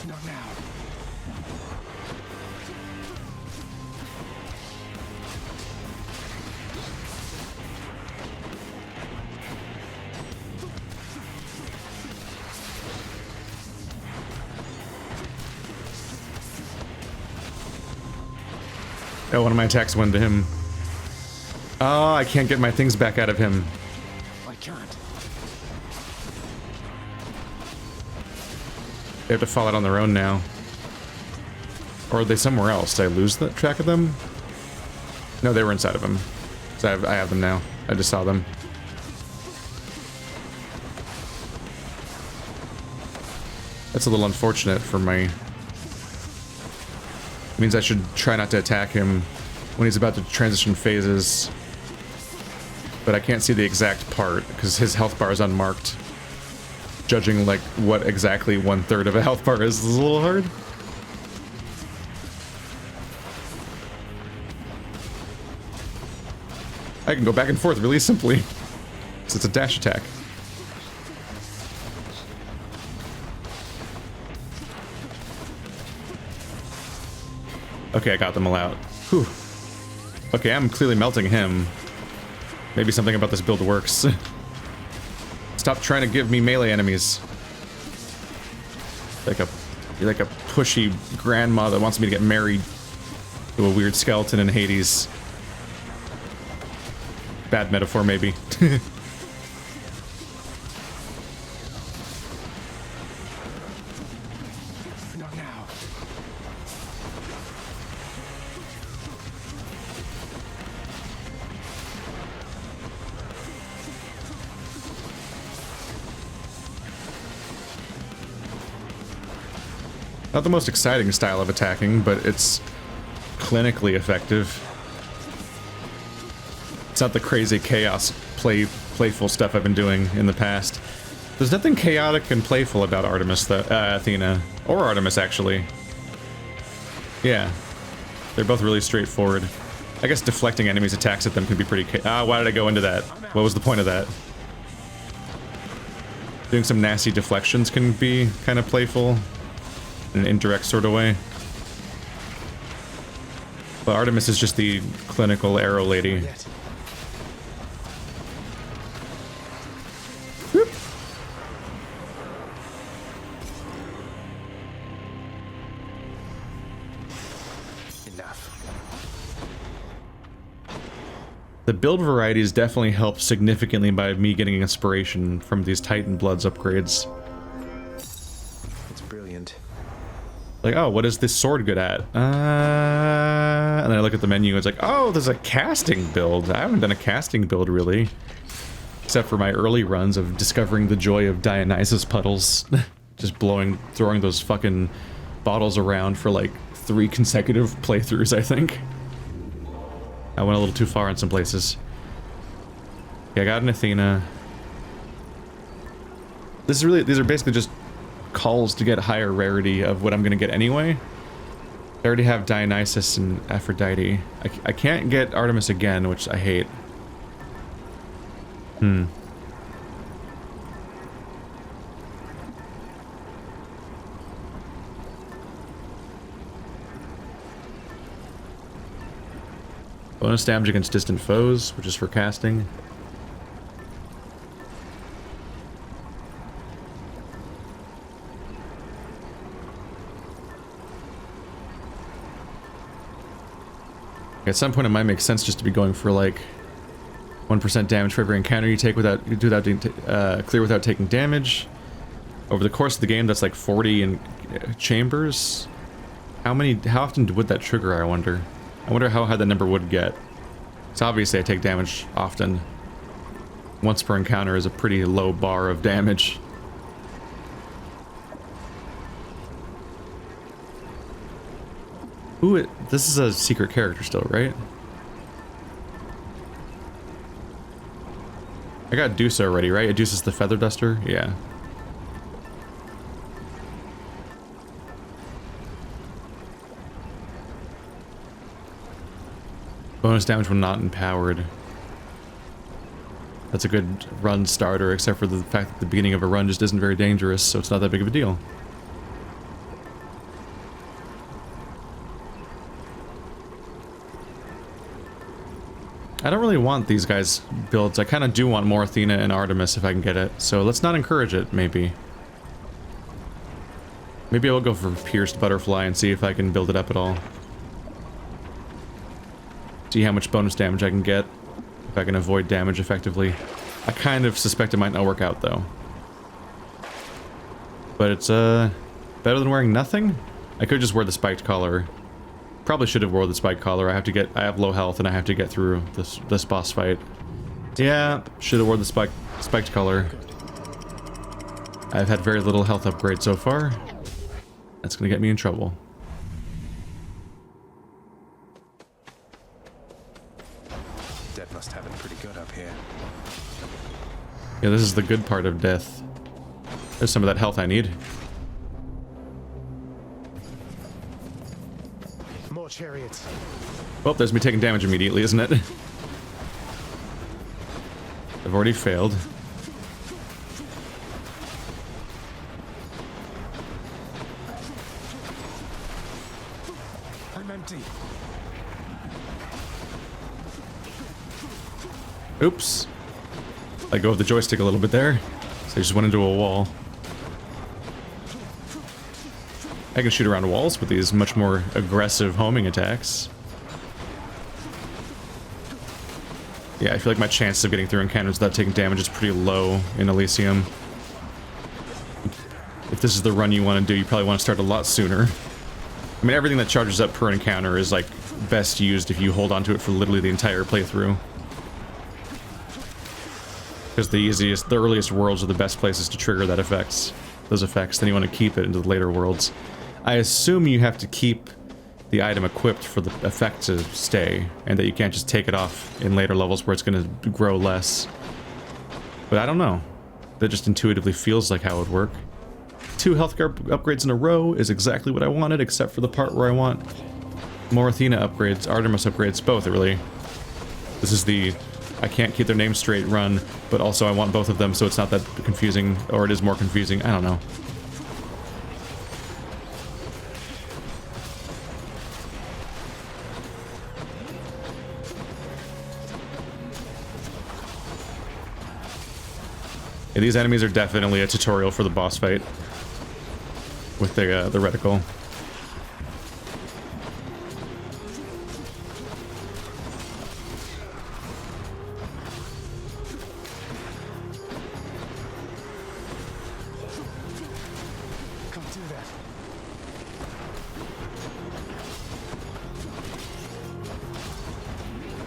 Not now. Oh, one of my attacks went to him. Oh, I can't get my things back out of him. I can't. They have to fall out on their own now. Or are they somewhere else? Did I lose the track of them? No, they were inside of him. So I have them now. I just saw them. That's a little unfortunate for my... It means I should try not to attack him when he's about to transition phases. But I can't see the exact part because his health bar is unmarked. judging like what exactly 1/3 of a health bar is a little hard. I can go back and forth really simply. So it's a dash attack. Okay, I got them all out. Whew. Okay, I'm clearly melting him. Maybe something about this build works. Stop trying to give me melee enemies. You're like a pushy grandma that wants me to get married to a weird skeleton in Hades. Bad metaphor, maybe. Not now. Not the most exciting style of attacking, but it's clinically effective. It's not the crazy chaos playful stuff I've been doing in the past. There's nothing chaotic and playful about Artemis, Athena. Or Artemis, actually. Yeah. They're both really straightforward. I guess deflecting enemies' attacks at them can be pretty why did I go into that? What was the point of that? Doing some nasty deflections can be kind of playful. In an indirect sort of way. But Artemis is just the clinical arrow lady. Whoop. Enough. The build varieties definitely help significantly by me getting inspiration from these Titan Bloods upgrades. It's brilliant. Like, oh, what is this sword good at? And then I look at the menu, it's like, oh, there's a casting build. I haven't done a casting build, really. Except for my early runs of discovering the joy of Dionysus puddles. Just throwing those fucking bottles around for like 3 consecutive playthroughs, I think. I went a little too far in some places. Yeah, I got an Athena. These are basically just calls to get higher rarity of what I'm gonna get anyway. I already have Dionysus and Aphrodite. I can't get Artemis again, which I hate. Bonus damage against distant foes, which is for casting. At some point it might make sense just to be going for like 1% damage for every encounter you take clear without taking damage. Over the course of the game, that's like 40 in chambers. How often would that trigger, I wonder? I wonder how high that number would get. So obviously I take damage often. Once per encounter is a pretty low bar of damage. Ooh, this is a secret character still, right? I got Deuce already, right? Deuce is the Feather Duster? Yeah. Bonus damage when not empowered. That's a good run starter, except for the fact that the beginning of a run just isn't very dangerous, so it's not that big of a deal. I don't really want these guys' builds. I kind of do want more Athena and Artemis if I can get it. So let's not encourage it, maybe. Maybe I'll go for Pierced Butterfly and see if I can build it up at all. See how much bonus damage I can get. If I can avoid damage effectively. I kind of suspect it might not work out, though. But it's, better than wearing nothing? I could just wear the spiked collar. Probably should have wore the spiked collar. I have low health and I have to get through this boss fight. Yeah, should have wore the spiked collar. I've had very little health upgrade so far. That's gonna get me in trouble. Dead must have it pretty good up here. Yeah, this is the good part of death. There's some of that health I need. More chariots. Well, there's me taking damage immediately, isn't it? I've already failed. I'm empty. Oops. Let go of the joystick a little bit there. So I just went into a wall. I can shoot around walls with these much more aggressive homing attacks. Yeah, I feel like my chances of getting through encounters without taking damage is pretty low in Elysium. If this is the run you want to do, you probably want to start a lot sooner. I mean, everything that charges up per encounter is, like, best used if you hold onto it for literally the entire playthrough. Because the earliest worlds are the best places to trigger those effects. Then you want to keep it into the later worlds. I assume you have to keep the item equipped for the effect to stay, and that you can't just take it off in later levels where it's going to grow less. But I don't know. That just intuitively feels like how it would work. 2 health upgrades in a row is exactly what I wanted, except for the part where I want more Athena upgrades, Artemis upgrades, both really. This is the I can't keep their names straight run, but also I want both of them so it's not that confusing, or it is more confusing, I don't know. Yeah, these enemies are definitely a tutorial for the boss fight with the reticle.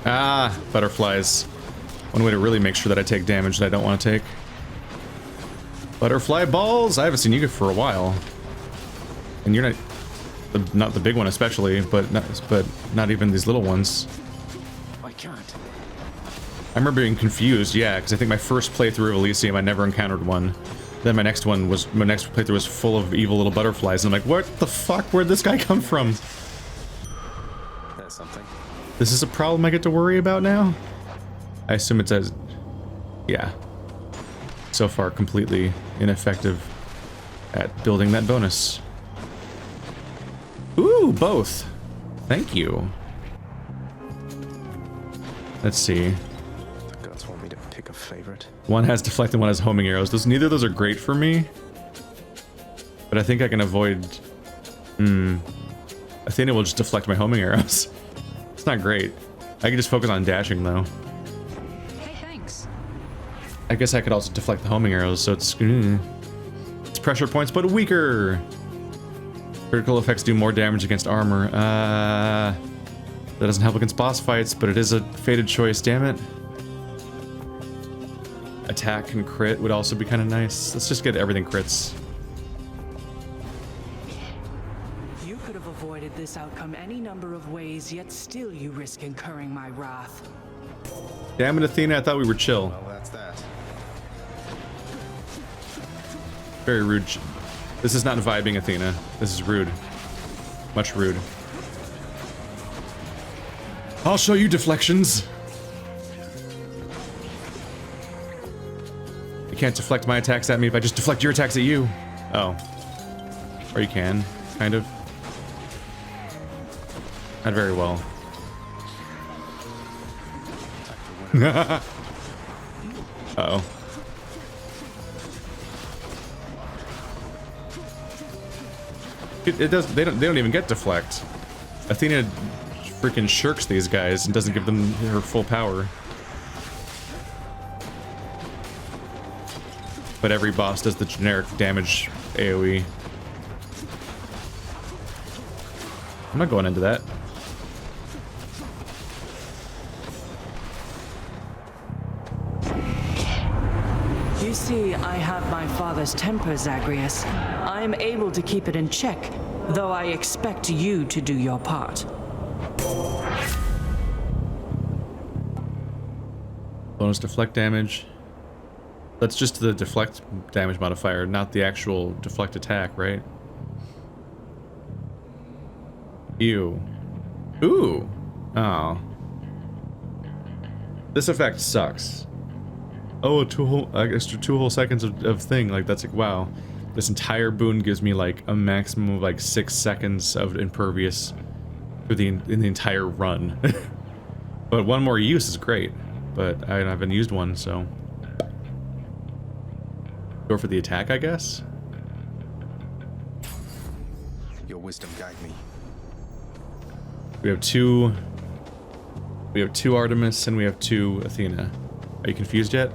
Ah, butterflies. One way to really make sure that I take damage that I don't want to take. Butterfly balls! I haven't seen you for a while. And you're not the big one especially, but not even these little ones. I can't. I remember being confused, yeah, because I think my first playthrough of Elysium I never encountered one. Then my next playthrough was full of evil little butterflies, and I'm like, what the fuck? Where'd this guy come from? There's something. This is a problem I get to worry about now? I assume it says... yeah. So far, completely ineffective at building that bonus. Ooh, both! Thank you. Let's see. The gods want me to pick a favorite. One has deflect and one has homing arrows. Neither of those are great for me. But I think I can avoid... Athena will just deflect my homing arrows. It's not great. I can just focus on dashing, though. Hey, thanks. I guess I could also deflect the homing arrows, so it's pressure points, but weaker. Critical effects do more damage against armor. That doesn't help against boss fights, but it is a fated choice, damn it. Attack and crit would also be kind of nice. Let's just get everything crits. You could have avoided this outcome any number of ways, yet still you risk incurring my wrath. Damn it, Athena, I thought we were chill. Well, that's that. Very rude. This is not vibing, Athena. This is rude. Much rude. I'll show you deflections. You can't deflect my attacks at me if I just deflect your attacks at you. Oh. Or you can, kind of. Not very well. Uh-oh. It does. They don't even get deflect. Athena freaking shirks these guys and doesn't give them her full power. But every boss does the generic damage AoE. I'm not going into that. You see, I have my father's temper, Zagreus. I am able to keep it in check, though I expect you to do your part. Bonus deflect damage. That's just the deflect damage modifier, not the actual deflect attack, right? Ew. Ooh. Oh. This effect sucks. Oh, extra 2 whole seconds of thing. Like, that's like, wow. This entire boon gives me like a maximum of like 6 seconds of impervious in the entire run. But one more use is great. But I haven't used one, so... Go for the attack, I guess? Your wisdom guide me. We have two Artemis and we have 2 Athena. Are you confused yet?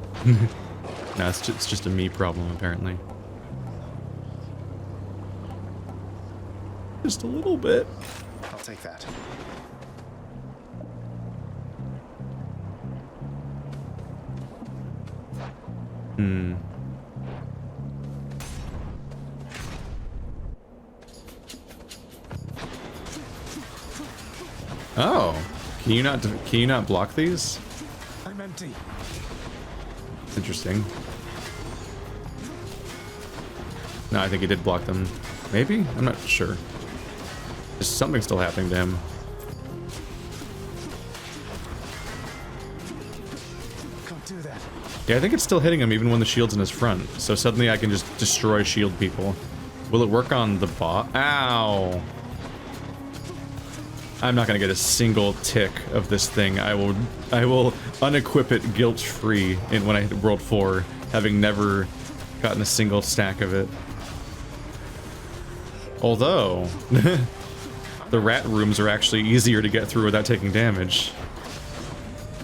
No, it's just a me problem, apparently. Just a little bit. I'll take that. Hmm. Oh, can you not block these? I'm empty. Interesting. No, I think he did block them. Maybe? I'm not sure. There's something still happening to him. Can't do that. Yeah, I think it's still hitting him even when the shield's in his front. So suddenly I can just destroy shield people. Will it work on the bot? Ow! I'm not gonna get a single tick of this thing. I will unequip it guilt-free when I hit World 4, having never gotten a single stack of it. Although, the rat rooms are actually easier to get through without taking damage.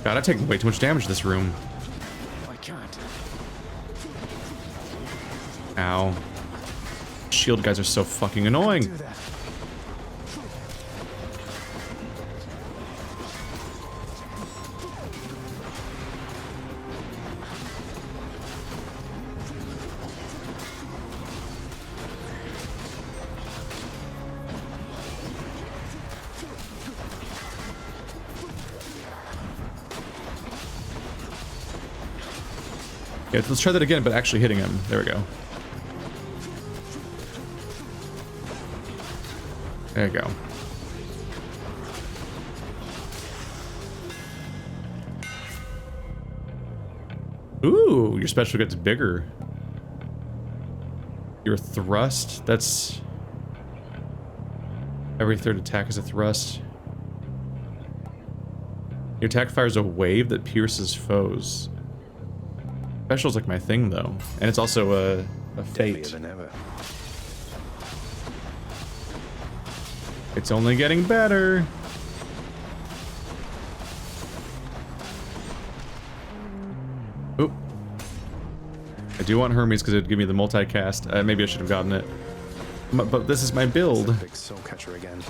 God, I've taken way too much damage this room. I can't. Ow. Shield guys are so fucking annoying. Okay, let's try that again, but actually hitting him. There we go. There you go. Ooh, your special gets bigger. Your thrust, that's... Every third attack is a thrust. Your attack fires a wave that pierces foes. Special's like my thing, though. And it's also a fate. Deadlier than ever. It's only getting better. Oop. I do want Hermes because it'd give me the multicast. Maybe I should have gotten it. But this is my build. Big soul catcher again.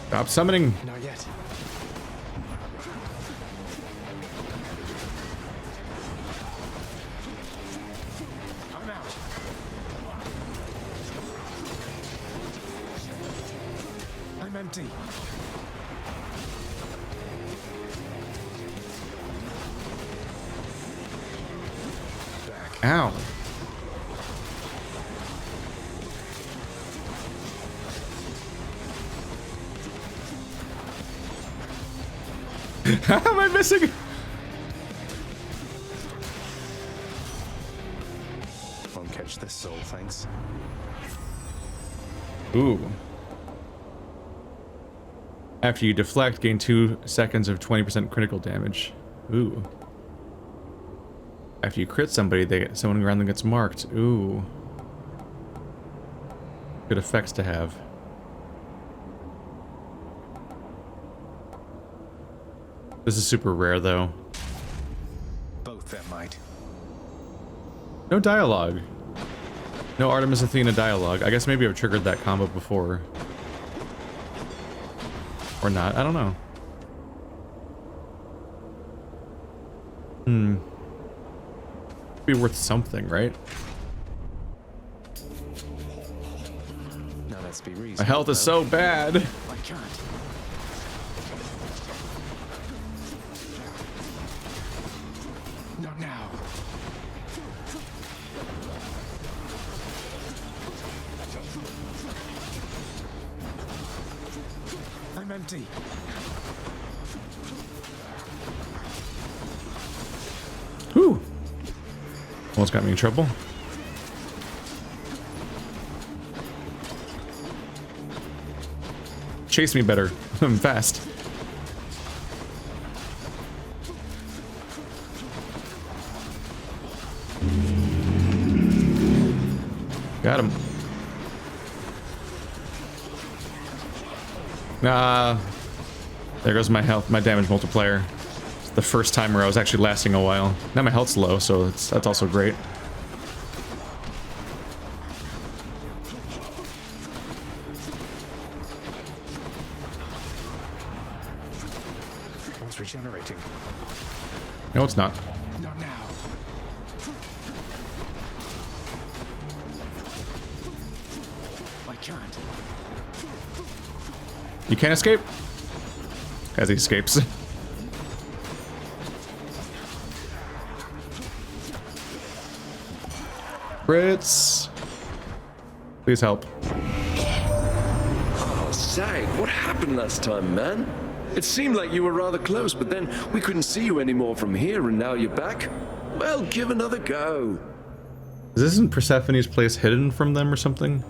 Stop summoning. Not yet. I'm out. I'm empty. Ow. How am I missing? Won't catch this soul, thanks. Ooh. After you deflect, gain 2 seconds of 20% critical damage. Ooh. After you crit somebody, someone around them gets marked. Ooh. Good effects to have. This is super rare, though. Both that might. No dialogue. No Artemis Athena dialogue. I guess maybe I've triggered that combo before. Or not, I don't know. Be worth something, right? Now let's be reasonable. My health is so bad. I can't. Not now. I'm empty. Whew. Almost got me in trouble. Chase me better. I'm fast. Got him. There goes my health, my damage multiplier. It's the first time where I was actually lasting a while. Now my health's low, so that's also great. One's regenerating. No, it's not. Not now. I can't. You can't escape? As he escapes. Crits. Please help. Oh, Zag, what happened last time, man? It seemed like you were rather close, but then we couldn't see you anymore from here, and now you're back? Well, give another go. Isn't Persephone's place hidden from them or something?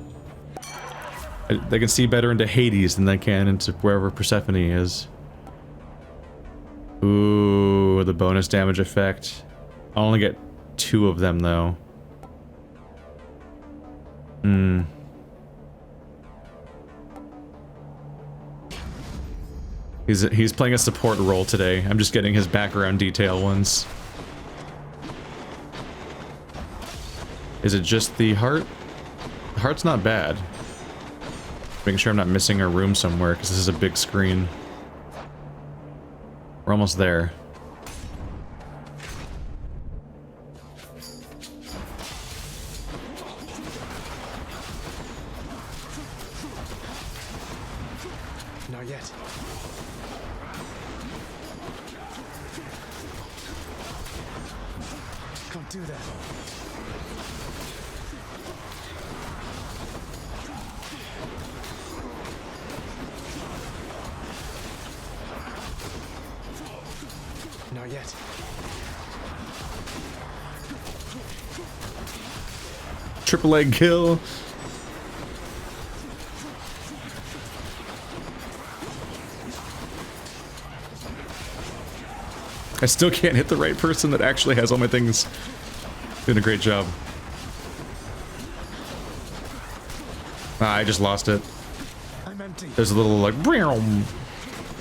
They can see better into Hades than they can into wherever Persephone is. Ooh, the bonus damage effect. I'll only get 2 of them, though. He's playing a support role today. I'm just getting his background detail ones. Is it just the heart? The heart's not bad. Making sure I'm not missing a room somewhere, because this is a big screen. We're almost there. Not yet. Can't do that. Not yet. Triple leg kill. I still can't hit the right person that actually has all my things. Doing a great job. I just lost it. I'm empty. There's a little like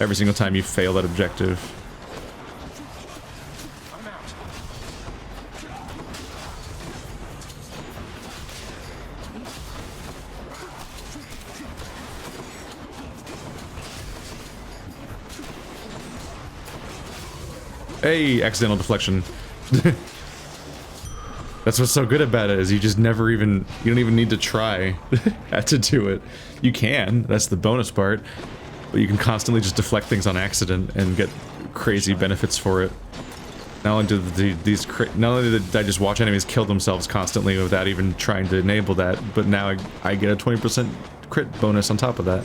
every single time you fail that objective. I'm out. Hey, accidental deflection. That's what's so good about it, is you just never even, you don't even need to try to do it. You can, that's the bonus part, but you can constantly just deflect things on accident and get crazy benefits for it. Not only did I just watch enemies kill themselves constantly without even trying to enable that, but now I get a 20% crit bonus on top of that.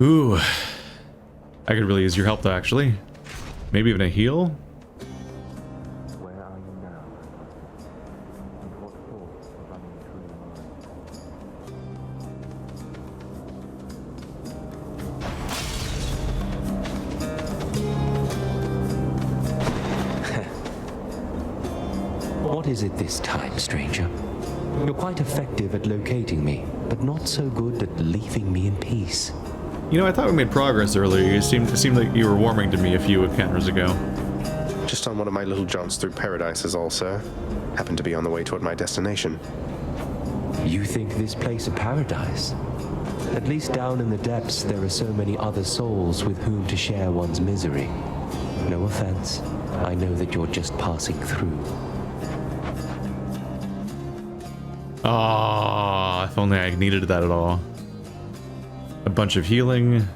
Ooh. I could really use your help though, actually. Maybe even a heal? Where are you now? And what thoughts are running through your mind? What is it this time, stranger? You're quite effective at locating me, but not so good at leaving me in peace. You know, I thought we made progress earlier. It seemed like you were warming to me a few encounters ago. Just on one of my little jaunts through paradise is all, sir. Happened to be on the way toward my destination. You think this place a paradise? At least down in the depths there are so many other souls with whom to share one's misery. No offense. I know that you're just passing through. Ah, if only I needed that at all. A bunch of healing.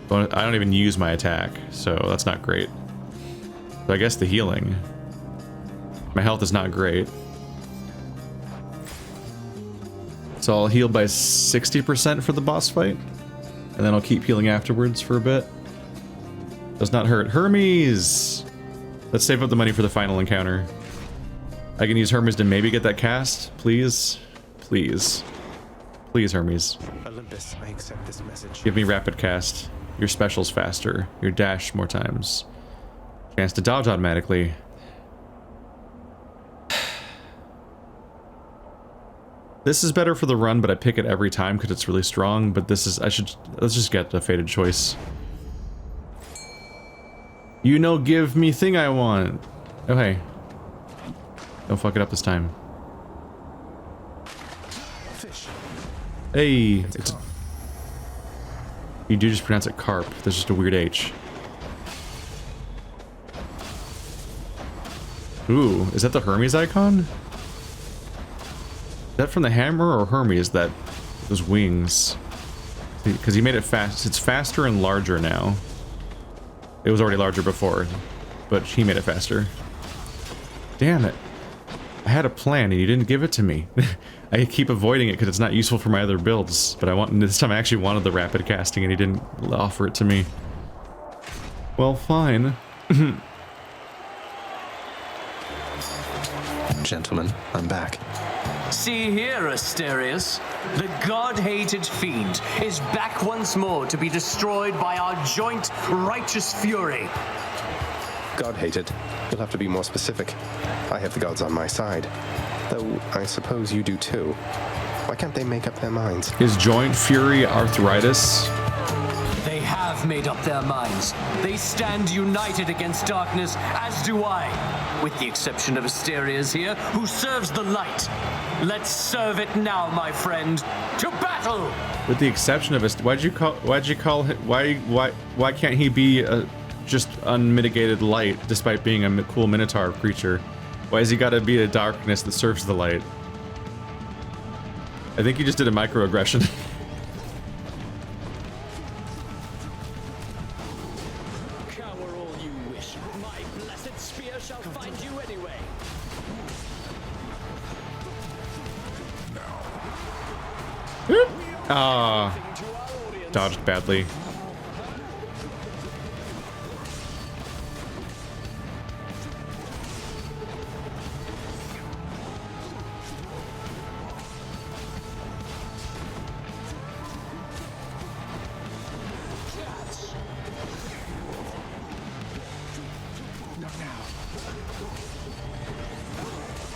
I don't even use my attack, so that's not great. So I guess the healing. My health is not great. So I'll heal by 60% for the boss fight, and then I'll keep healing afterwards for a bit. Does not hurt. Hermes! Let's save up the money for the final encounter. I can use Hermes to maybe get that cast, please? Please. Please, Hermes. Olympus, I accept this message. Give me rapid cast. Your special's faster. Your dash more times. Chance to dodge automatically. This is better for the run, but I pick it every time because it's really strong, but this is, let's just get the fated choice. You know, give me thing I want. Oh, hey. Don't fuck it up this time. Fish. Hey. It's you do just pronounce it carp. There's just a weird H. Ooh, is that the Hermes icon? Is that from the hammer or Hermes, that those wings? Because he made it fast. It's faster and larger now. It was already larger before, but he made it faster. Damn it. I had a plan and you didn't give it to me. I keep avoiding it because it's not useful for my other builds, but this time I actually wanted the rapid casting and he didn't offer it to me. Well, fine. Gentlemen, I'm back. See here, Asterius. The god-hated fiend is back once more to be destroyed by our joint righteous fury. God-hated? You'll have to be more specific. I have the gods on my side. Though, I suppose you do too. Why can't they make up their minds? His joint fury arthritis? They have made up their minds. They stand united against darkness, as do I. With the exception of Asterius here, who serves the light. Let's serve it now, my friend. To battle! With the exception of why'd you call him, why can't he be just unmitigated light despite being a cool Minotaur creature? Why has he got to be a darkness that serves the light? I think he just did a microaggression. Cower all you wish. My blessed spear shall find you anyway. Ah, dodged badly.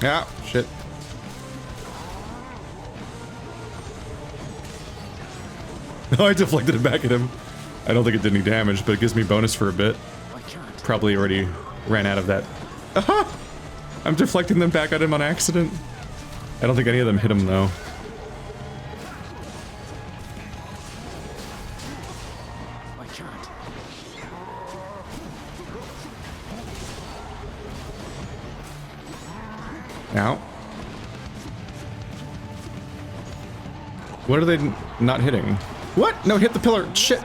Yeah, shit. Oh, I deflected it back at him. I don't think it did any damage, but it gives me bonus for a bit. Probably already ran out of that. Aha! I'm deflecting them back at him on accident. I don't think any of them hit him, though. Ow. What are they not hitting? What? No, hit the pillar. Shit.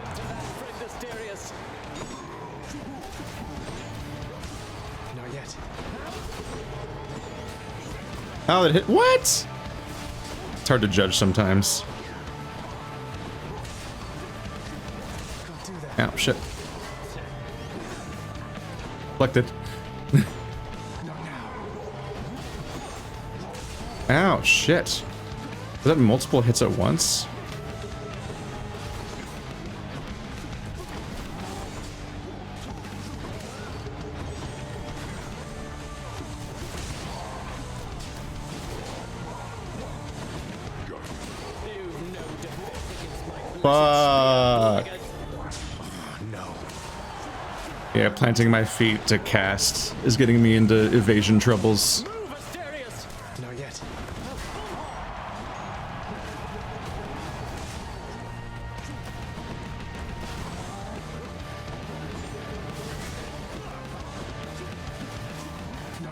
Not yet. Oh, it hit. What? It's hard to judge sometimes. Ow, shit. Deflected. Ow, shit. Was that multiple hits at once? Fuck. Yeah, planting my feet to cast is getting me into evasion troubles. Not yet.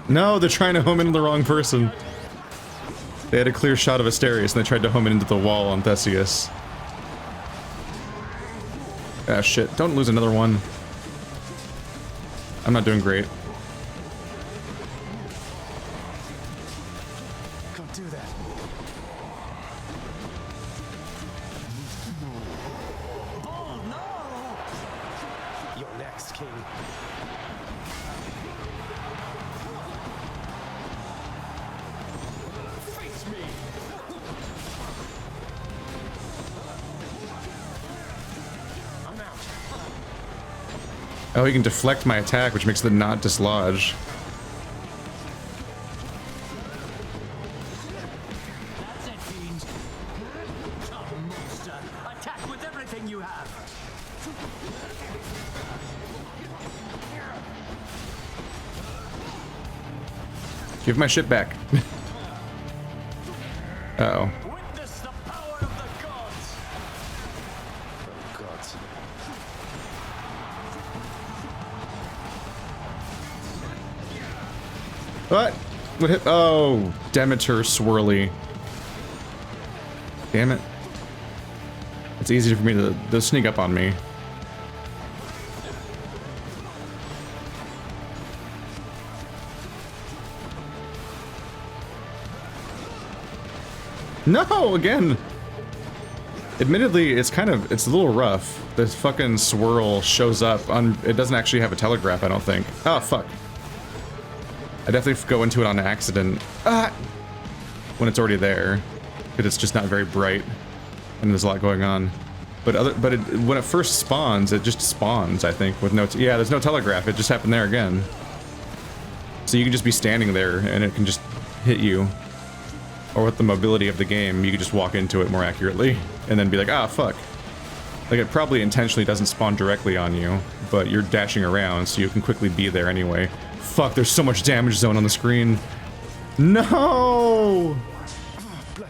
No, they're trying to home into the wrong person. They had a clear shot of Asterius and they tried to home it into the wall on Theseus. Ah, shit. Don't lose another one. I'm not doing great. Don't do that. Oh, no! You're next, King. Face me! I'm out. Oh, he can deflect my attack, which makes it not dislodge. That's it, fiend. Come, monster. Attack with everything you have. Give my shit back. Uh-oh. Witness the power of the gods. Oh, gods. What? What hit? Oh, Demeter swirly. Damn it. It's easier for me to sneak up on me. No, again. Admittedly, it's a little rough. This fucking swirl shows up on, it doesn't actually have a telegraph, I don't think. Oh, fuck. I definitely go into it on accident. When it's already there. Because it's just not very bright. And there's a lot going on. But when it first spawns, it just spawns, I think, with no, yeah, there's no telegraph, it just happened there again. So you can just be standing there and it can just hit you. Or with the mobility of the game, you can just walk into it more accurately, and then be like, ah, fuck. Like, it probably intentionally doesn't spawn directly on you, but you're dashing around, so you can quickly be there anyway. Fuck, there's so much damage zone on the screen. No!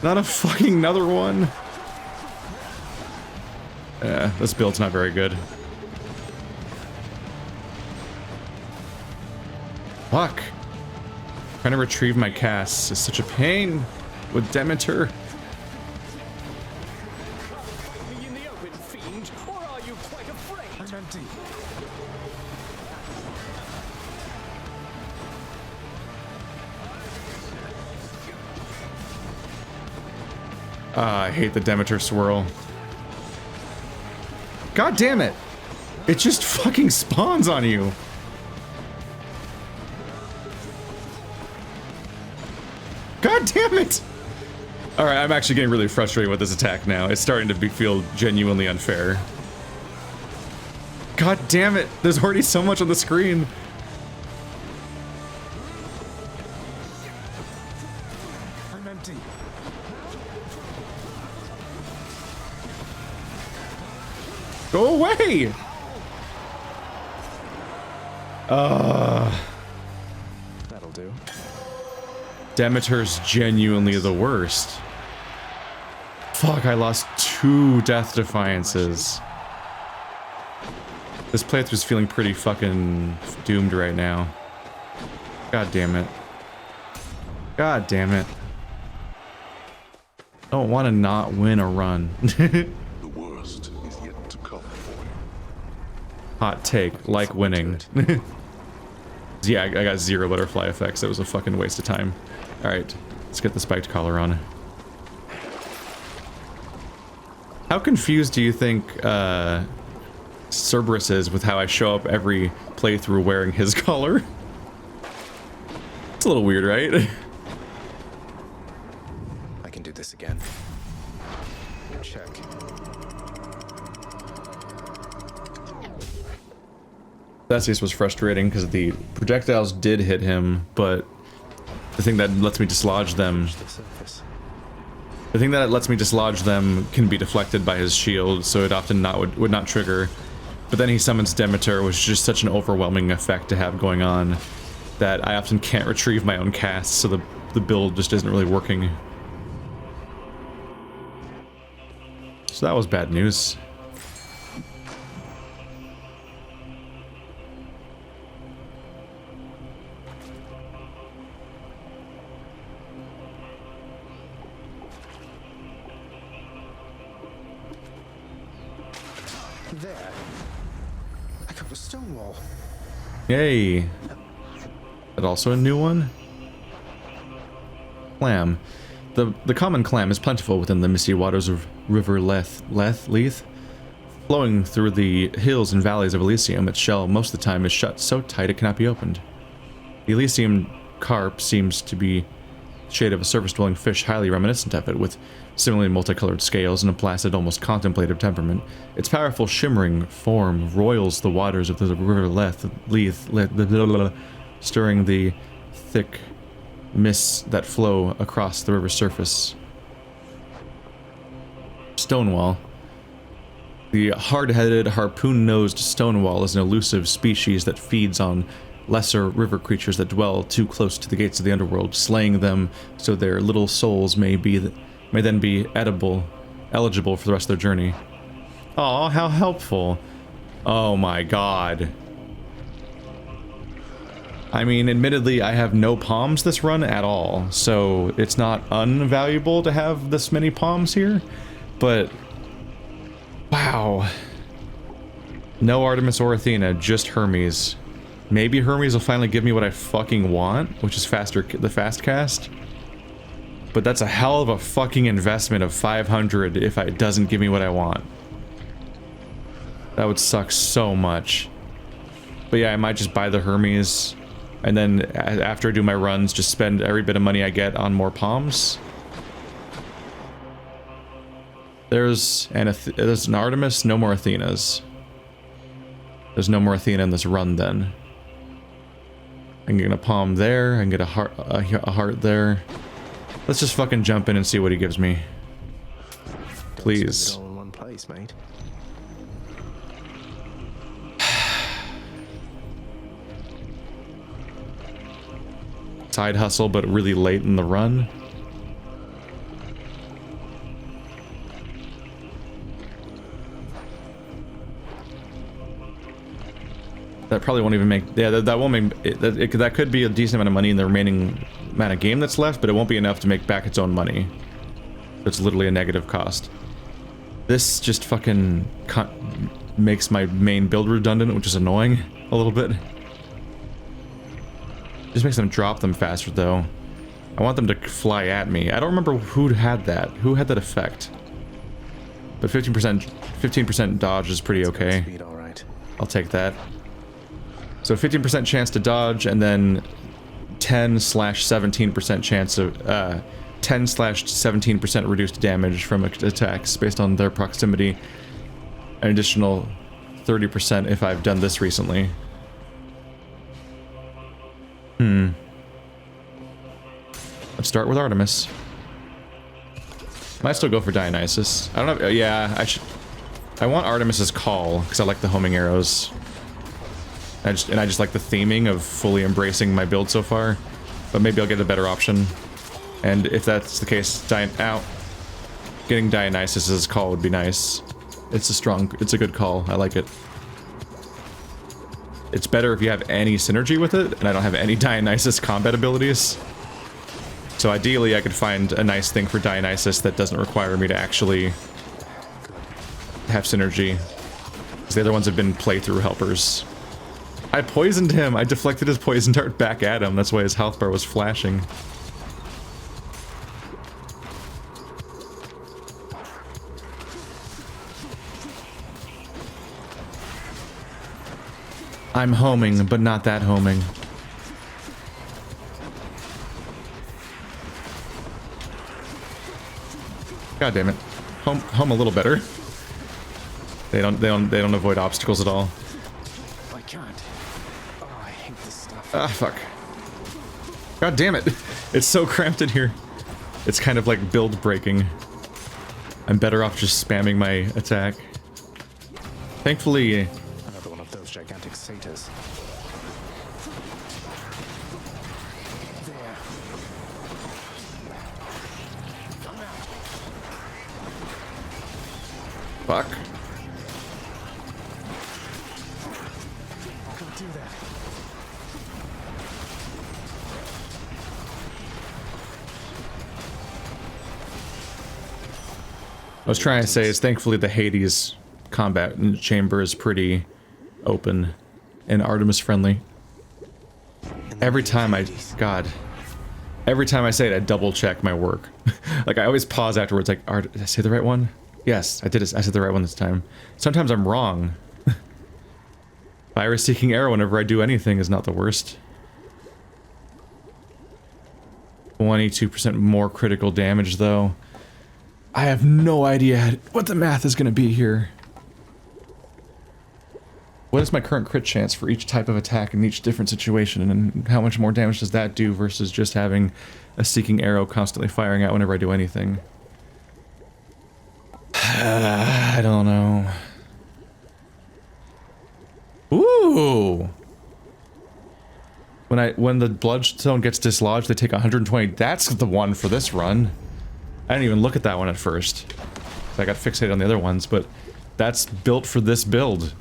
Not a fucking another one. Yeah, this build's not very good. Fuck. Trying to retrieve my casts is such a pain. With Demeter. In the open, fiend, or are you quite afraid? I'm empty. Ah, I hate the Demeter swirl. God damn it! It just fucking spawns on you. God damn it! Alright, I'm actually getting really frustrated with this attack now. It's starting to feel genuinely unfair. God damn it! There's already so much on the screen. I'm empty. Go away! That'll do. Demeter's genuinely the worst. Fuck, I lost 2 Death Defiances. This playthrough's feeling pretty fucking doomed right now. God damn it. God damn it. Don't want to not win a run. The worst is yet to come, boy. Hot take, like winning. Yeah, I got 0 butterfly effects. That was a fucking waste of time. Alright, let's get the spiked collar on. How confused do you think Cerberus is with how I show up every playthrough wearing his collar? It's a little weird, right? I can do this again. Check. Theseus was frustrating because the projectiles did hit him, but the thing that lets me dislodge them... The thing that lets me dislodge them can be deflected by his shield, so it often would not trigger. But then he summons Demeter, which is just such an overwhelming effect to have going on that I often can't retrieve my own casts, so the build just isn't really working. So that was bad news. There. I got a stone wall. Yay. That also a new one? Clam. The common clam is plentiful within the misty waters of River Leith. Flowing through the hills and valleys of Elysium, its shell most of the time is shut so tight it cannot be opened. The Elysium Carp seems to be the shade of a surface-dwelling fish highly reminiscent of it, with similarly multicolored scales and a placid, almost contemplative temperament. Its powerful, shimmering form roils the waters of the River Leith, stirring the thick mists that flow across the river's surface. Stonewall. The hard-headed, harpoon-nosed stonewall is an elusive species that feeds on lesser river creatures that dwell too close to the gates of the underworld, slaying them so their little souls may then be eligible for the rest of their journey. Aw, how helpful. Oh my god. I mean, admittedly, I have no palms this run at all, so it's not unvaluable to have this many palms here, but wow. No Artemis or Athena, just Hermes. Maybe Hermes will finally give me what I fucking want, which is the fast cast. But that's a hell of a fucking investment of 500 if it doesn't give me what I want. That would suck so much. But yeah, I might just buy the Hermes, and then after I do my runs, just spend every bit of money I get on more palms. There's an Artemis, no more Athenas. There's no more Athena in this run then. I can get a palm there, I can get a heart there. Let's just fucking jump in and see what he gives me. Please. All in one place, mate. Side hustle, but really late in the run. That probably won't even make... Yeah, that won't make... That could be a decent amount of money in the remaining amount of game that's left, but it won't be enough to make back its own money. It's literally a negative cost. This just fucking makes my main build redundant, which is annoying a little bit. Just makes them drop them faster, though. I want them to fly at me. I don't remember who had that. Who had that effect? But 15% dodge is pretty okay. Speed, all right. I'll take that. So 15% chance to dodge, and then 10/17% chance of 10/17% reduced damage from attacks based on their proximity. An additional 30% if I've done this recently. Let's start with Artemis. Might still go for Dionysus. I don't know. Yeah, I want Artemis's call because I like the homing arrows. I just like the theming of fully embracing my build so far, but maybe I'll get a better option. And if that's the case, getting Dionysus's call would be nice. It's a good call. I like it. It's better if you have any synergy with it, and I don't have any Dionysus combat abilities. So ideally, I could find a nice thing for Dionysus that doesn't require me to actually have synergy, because the other ones have been playthrough helpers. I poisoned him! I deflected his poison dart back at him, that's why his health bar was flashing. I'm homing, but not that homing. God damn it. Home a little better. They don't avoid obstacles at all. I can't. Oh, I hate this stuff. Ah, fuck. God damn it. It's so cramped in here. It's kind of like build breaking. I'm better off just spamming my attack. Thankfully... Another one of those gigantic satyrs. There. Fuck. Can't do that. I was trying to say is thankfully the Hades combat chamber is pretty open and Artemis friendly. Every time I say it, I double check my work. Like I always pause afterwards, like, did I say the right one? Yes, I did. I said the right one this time. Sometimes I'm wrong. Pyre seeking arrow whenever I do anything is not the worst. 22% more critical damage though. I have no idea what the math is going to be here. What is my current crit chance for each type of attack in each different situation, and how much more damage does that do versus just having a seeking arrow constantly firing out whenever I do anything? I don't know. Ooh! When the bloodstone gets dislodged, they take 120. That's the one for this run. I didn't even look at that one at first. I got fixated on the other ones, but that's built for this build.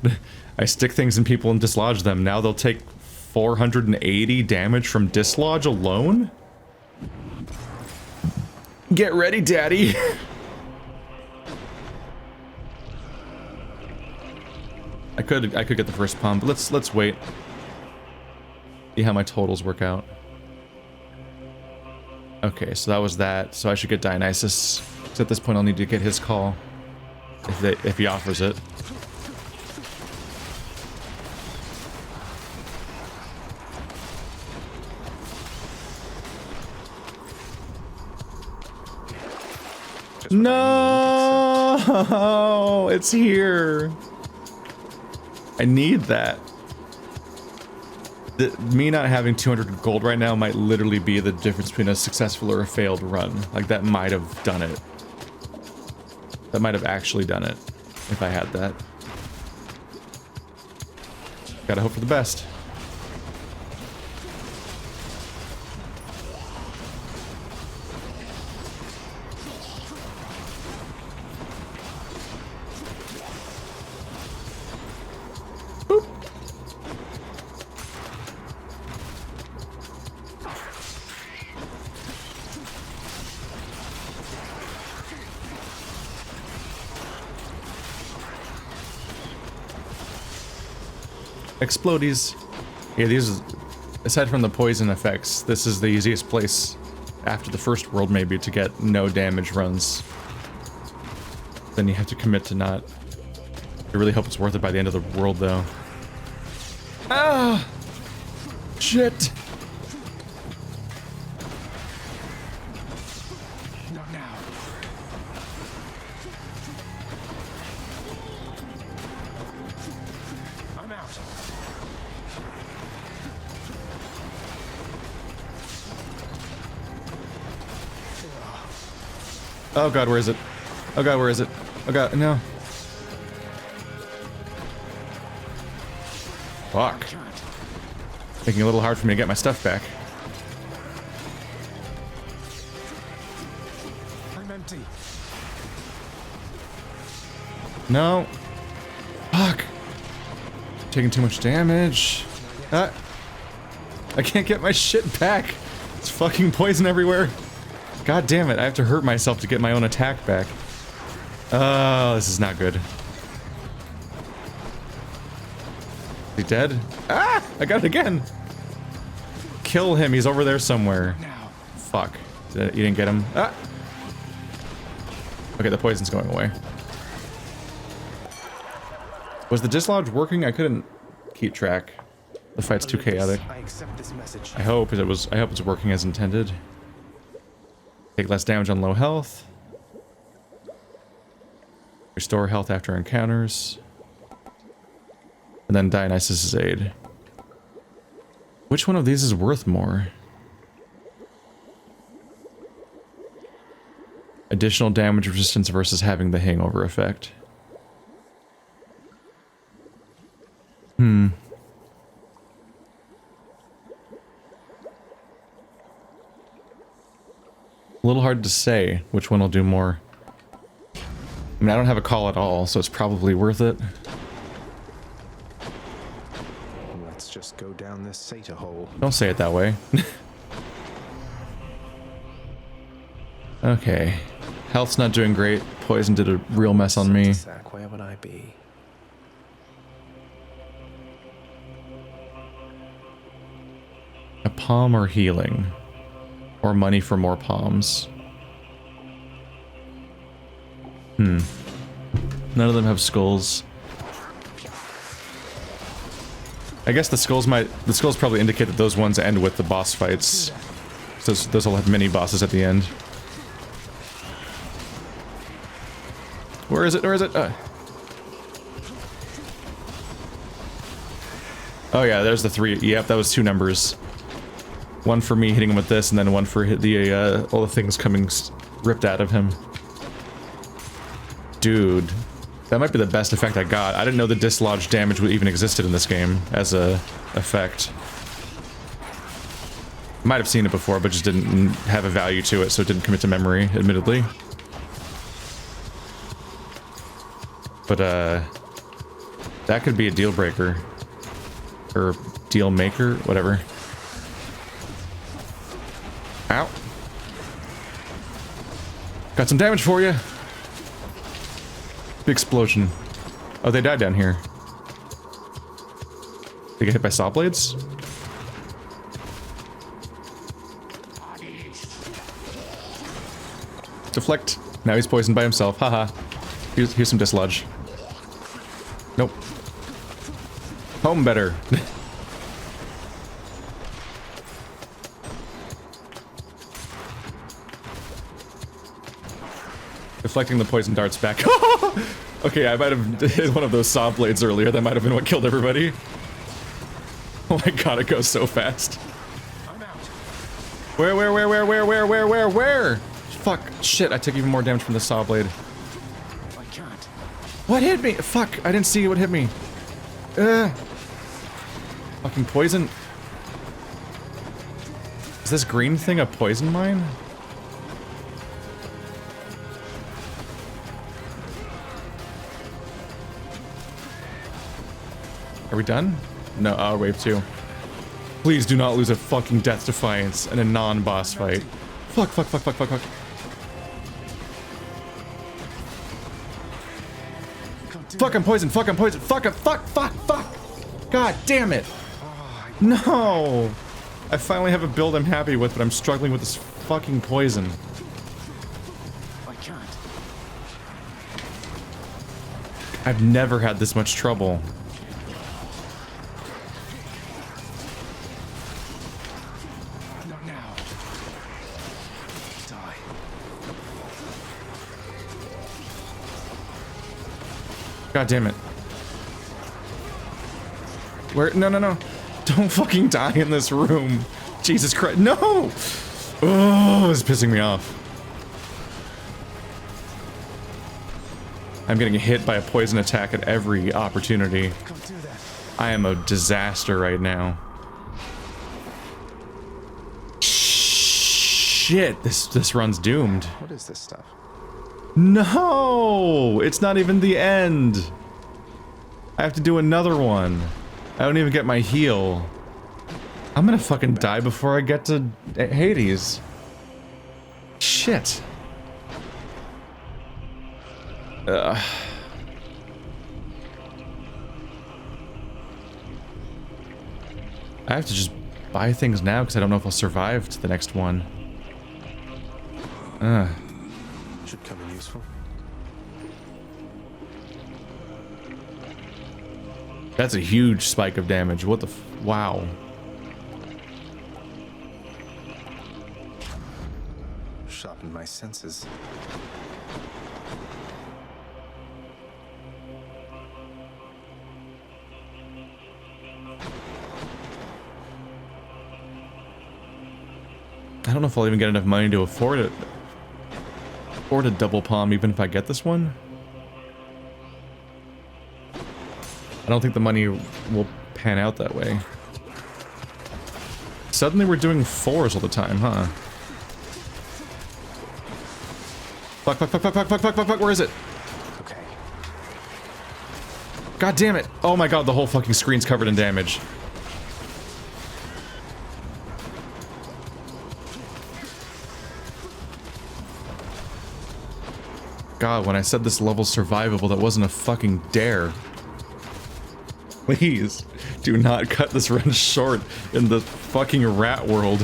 I stick things in people and dislodge them. Now they'll take 480 damage from dislodge alone? Get ready, daddy! I could get the first pump, but let's wait. See how my totals work out. Okay, so that was that. So I should get Dionysus. So at this point I'll need to get his call. If he offers it. No, it's here. I need that. Me not having 200 gold right now might literally be the difference between a successful or a failed run. Like, that might have done it. That might have actually done it, if I had that. Gotta hope for the best. Explodies. Yeah, these, aside from the poison effects, this is the easiest place after the first world maybe to get no damage runs. Then you have to commit to not. I really hope it's worth it by the end of the world though. Ah! Shit! Not now. I'm out. Oh god, where is it? Oh god, where is it? Oh god, no. Fuck. Making it a little hard for me to get my stuff back. I'm empty. No. Fuck. Taking too much damage. I can't get my shit back. It's fucking poison everywhere. God damn it, I have to hurt myself to get my own attack back. Oh, this is not good. Is he dead? Ah! I got it again! Kill him, he's over there somewhere. Fuck. You didn't get him? Ah! Okay, the poison's going away. Was the dislodge working? I couldn't keep track. The fight's too chaotic. I hope it's working as intended. Take less damage on low health. Restore health after encounters. And then Dionysus' aid. Which one of these is worth more? Additional damage resistance versus having the hangover effect. A little hard to say which one will do more. I mean, I don't have a call at all, so it's probably worth it. Let's just go down this Sata hole. Don't say it that way. Okay. Health's not doing great. Poison did a real mess on me. Where would I be? A palm or healing? Or money for more palms? None of them have skulls. I guess the skulls probably indicate that those ones end with the boss fights. So those will have mini bosses at the end. Where is it? Where is it? Oh yeah, there's the 3. Yep, that was 2 numbers. One for me hitting him with this, and then one for all the things coming ripped out of him. Dude, that might be the best effect I got. I didn't know the dislodge damage even existed in this game as a effect. Might have seen it before, but just didn't have a value to it, so it didn't commit to memory, admittedly. But, that could be a deal breaker. Or deal maker, whatever. Ow. Got some damage for you. Big explosion. Oh, they died down here. They get hit by saw blades? Deflect. Now he's poisoned by himself. Haha. Here's some dislodge. Nope. Home better. Deflecting the poison darts back. Okay, I might have hit one of those saw blades earlier. That might have been what killed everybody. Oh my god, it goes so fast. Where? Fuck. Shit, I took even more damage from the saw blade. What hit me? Fuck, I didn't see what hit me. Fucking poison. Is this green thing a poison mine? Are we done? No, wave 2. Please do not lose a fucking Death Defiance in a non-boss fight. Fuck. Fuck, I'm poisoned. Fuck. God damn it. No. I finally have a build I'm happy with, but I'm struggling with this fucking poison. I can't. I've never had this much trouble. Not now. Die. God damn it. Where? No. Don't fucking die in this room. Jesus Christ. No! Oh, it's pissing me off. I'm getting hit by a poison attack at every opportunity. I am a disaster right now. Shit, this run's doomed. What is this stuff? No! It's not even the end. I have to do another one. I don't even get my heal. I'm gonna fucking die before I get to Hades. Shit. I have to just buy things now because I don't know if I'll survive to the next one. Should come in useful. That's a huge spike of damage. What the wow. Sharpen my senses. I don't know if I'll even get enough money to afford it. Or to double palm even if I get this one. I don't think the money will pan out that way. Suddenly we're doing 4s all the time, huh? Fuck, where is it? Okay. God damn it! Oh my god, the whole fucking screen's covered in damage. God, when I said this level's survivable, that wasn't a fucking dare. Please do not cut this run short in the fucking rat world.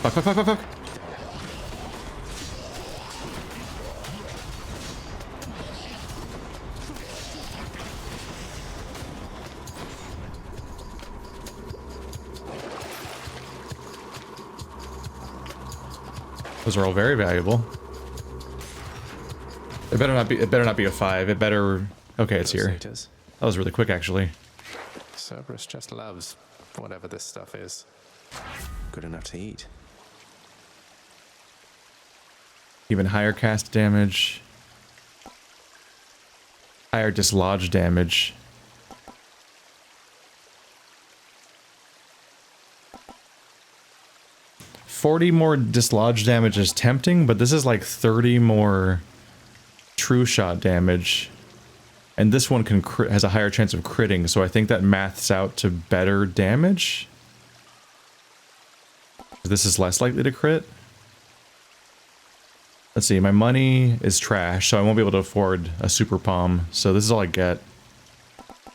Fuck, fuck, fuck, fuck, fuck. Those are all very valuable. It better not be a 5. It better. Okay, it's here. That was really quick, actually. Cerberus just loves whatever this stuff is. Good enough to eat. Even higher cast damage. Higher dislodge damage. $40 more dislodge damage is tempting, but this is like 30 more true shot damage. And this one can has a higher chance of critting, so I think that maths out to better damage. This is less likely to crit. Let's see, my money is trash, so I won't be able to afford a super palm, so this is all I get.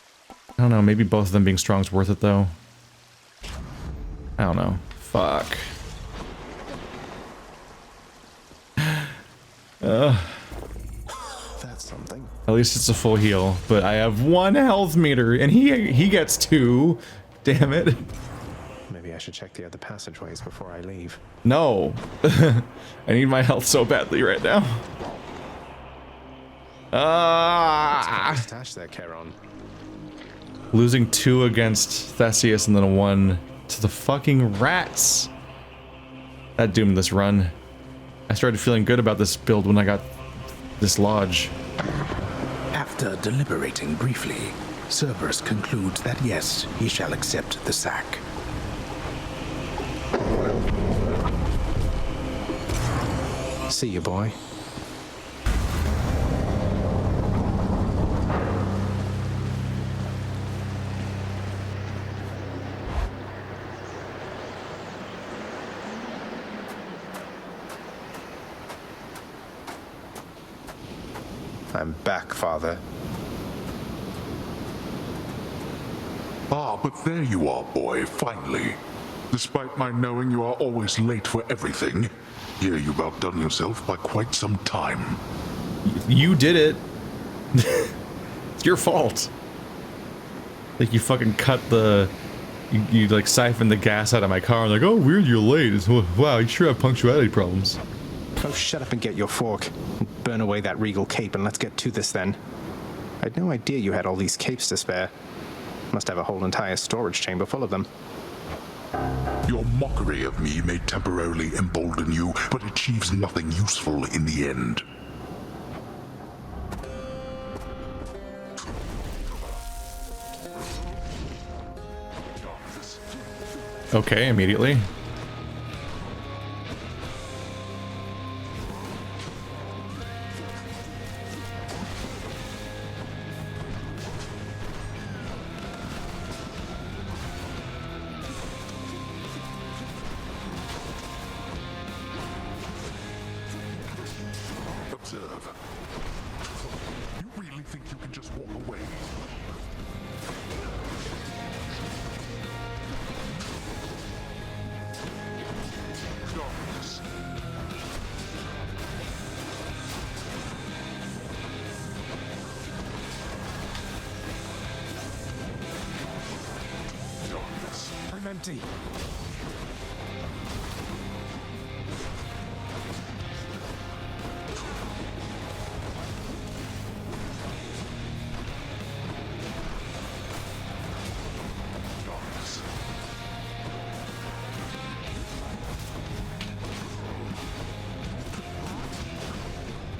I don't know, maybe both of them being strong is worth it though. I don't know. Fuck. That's something. At least it's a full heal, but I have 1 health meter, and he gets 2. Damn it. Maybe I should check the other passageways before I leave. No. I need my health so badly right now. Stash there, Charon. Losing 2 against Theseus and then a 1 to the fucking rats. That doomed this run. I started feeling good about this build when I got Dislodge. After deliberating briefly, Cerberus concludes that yes, he shall accept the sack. See you, boy. I'm back, Father. Ah, but there you are, boy, finally. Despite my knowing you are always late for everything, here you've outdone yourself by quite some time. You did it. It's your fault. Like you fucking cut the... You like siphoned the gas out of my car and like, oh weird, you're late. It's, wow, you sure have punctuality problems. Oh, shut up and get your fork. Burn away that regal cape and let's get to this then. I'd no idea you had all these capes to spare. Must have a whole entire storage chamber full of them. Your mockery of me may temporarily embolden you, but achieves nothing useful in the end. Okay, immediately. Observe. You really think you can just walk away? Darkness. Darkness. I'm empty.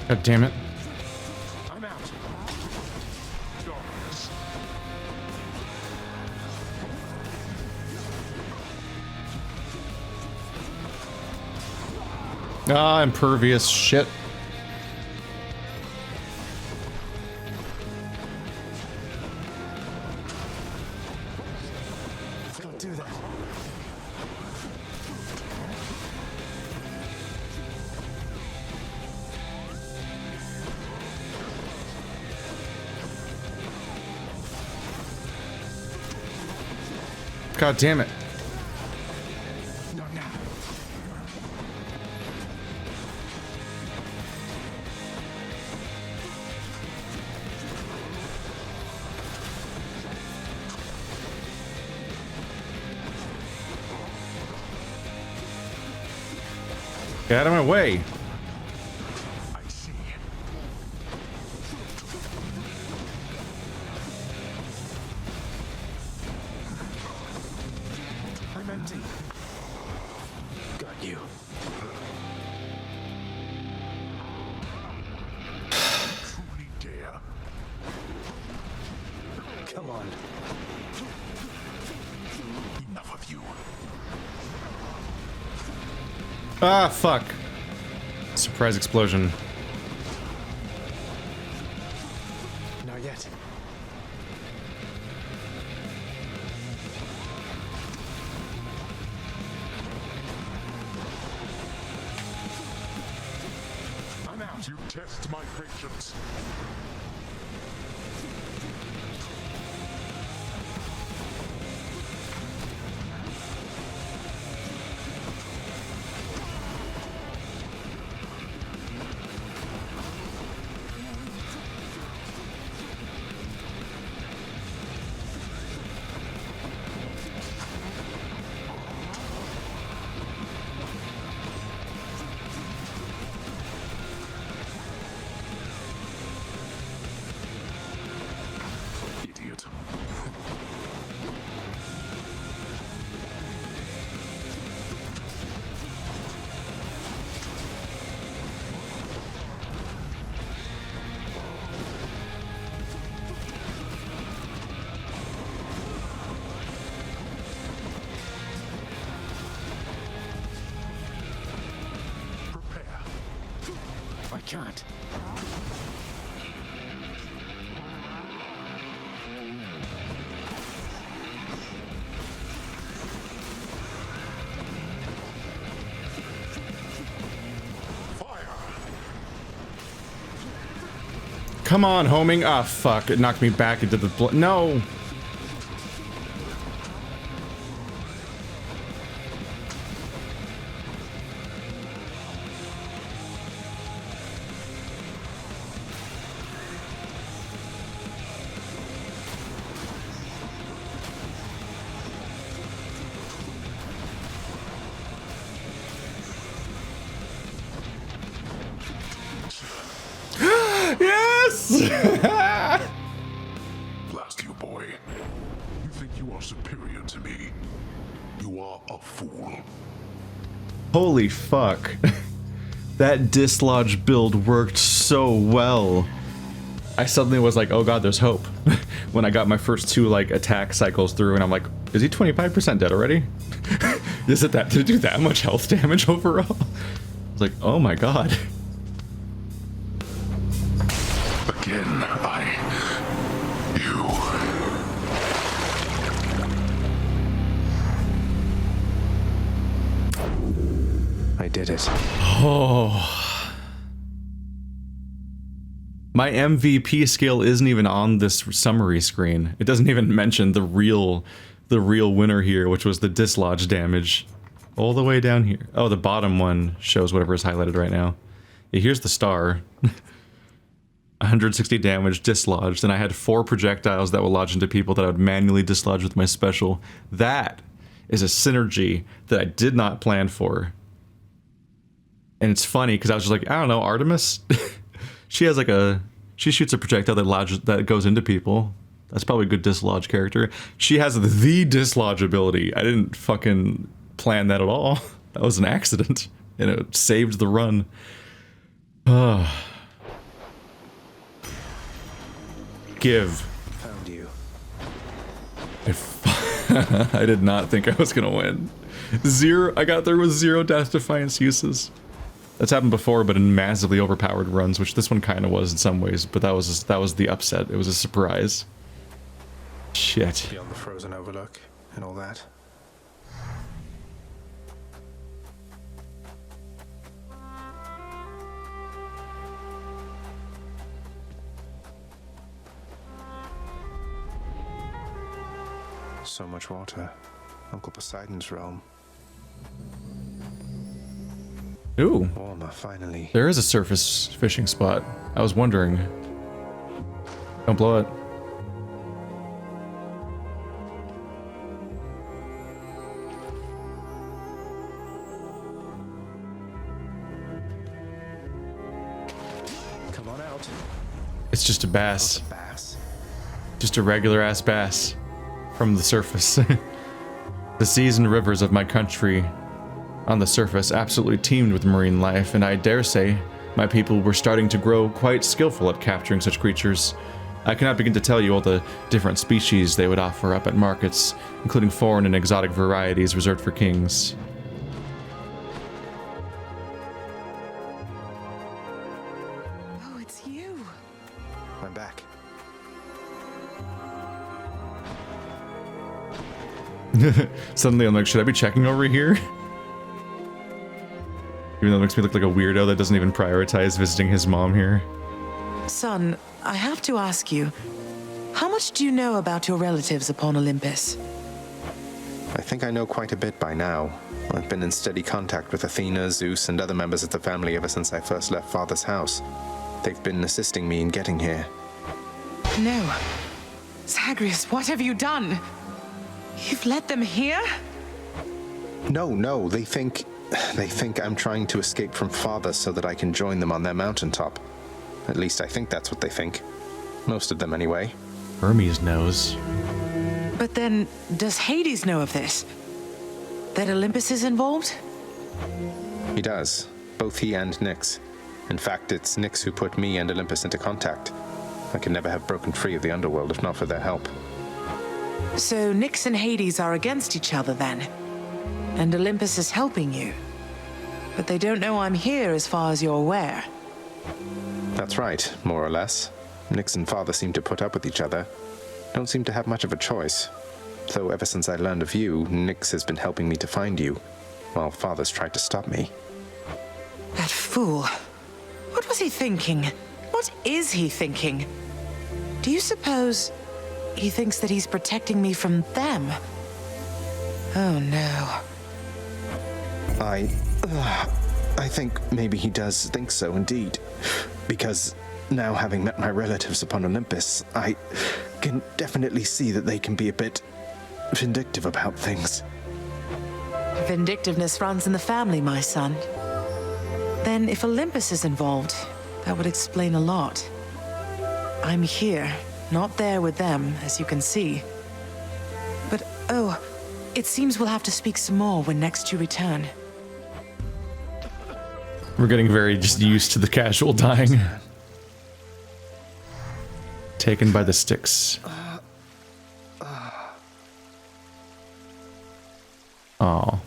God damn it. I'm out. Darkness. Ah, impervious shit. Don't do that. God damn it. Get out of my way. I'm empty. Got you. Truly dare. Come on. Enough of you. Ah, fuck. Surprise explosion. Not yet. I'm out. You test my patience. I can't. Come on, homing. Ah, fuck. It knocked me back into the no. Blast you, boy. You think you are superior to me? You are a fool. Holy fuck. That Dislodge build worked so well. I suddenly was like, oh god, there's hope. When I got my first two like attack cycles through and I'm like, is he 25% dead already? Is it that, did it do that much health damage overall? I was like, oh my god. Again, I did it. Oh. My MVP skill isn't even on this summary screen. It doesn't even mention the real winner here, which was the dislodge damage. All the way down here. Oh, the bottom one shows whatever is highlighted right now. Yeah, here's the star. 160 damage, dislodged, and I had 4 projectiles that will lodge into people that I would manually dislodge with my special. That is a synergy that I did not plan for. And it's funny, because I was just like, I don't know, Artemis? She has like she shoots a projectile that goes into people. That's probably a good dislodge character. She has the dislodge ability. I didn't fucking plan that at all. That was an accident, and it saved the run. Give. Found you. I did not think I was gonna win. I got there with 0 Death Defiance uses. That's happened before, but in massively overpowered runs, which this one kind of was in some ways, but that was the upset. It was a surprise. Shit. Beyond the frozen overlook and all that. So much water. Uncle Poseidon's realm. Ooh. Warmer, finally. There is a surface fishing spot. I was wondering. Don't blow it. Come on out. It's just a bass. Just a regular ass bass from the surface. The seas and rivers of my country on the surface absolutely teemed with marine life, and I dare say my people were starting to grow quite skillful at capturing such creatures. I cannot begin to tell you all the different species they would offer up at markets, including foreign and exotic varieties reserved for kings. Oh, it's you. I'm back. Suddenly I'm like, should I be checking over here? Even though it makes me look like a weirdo that doesn't even prioritize visiting his mom here. Son, I have to ask you, how much do you know about your relatives upon Olympus? I think I know quite a bit by now. I've been in steady contact with Athena, Zeus, and other members of the family ever since I first left Father's house. They've been assisting me in getting here. No. Zagreus, what have you done? You've let them here? No, they think I'm trying to escape from Father so that I can join them on their mountaintop. At least I think that's what they think. Most of them, anyway. Hermes knows. But then, does Hades know of this? That Olympus is involved? He does. Both he and Nyx. In fact, it's Nyx who put me and Olympus into contact. I could never have broken free of the Underworld if not for their help. So Nyx and Hades are against each other then? And Olympus is helping you? But they don't know I'm here as far as you're aware. That's right, more or less. Nyx and Father seem to put up with each other. Don't seem to have much of a choice. Though ever since I learned of you, Nyx has been helping me to find you, while Father's tried to stop me. That fool. What was he thinking? What is he thinking? Do you suppose he thinks that he's protecting me from them? Oh no. I think maybe he does think so indeed. Because now having met my relatives upon Olympus, I can definitely see that they can be a bit vindictive about things. Vindictiveness runs in the family, my son. Then if Olympus is involved, that would explain a lot. I'm here, not there with them, as you can see. But, oh, it seems we'll have to speak some more when next you return. We're getting very just used to the casual dying. Taken by the sticks. Oh.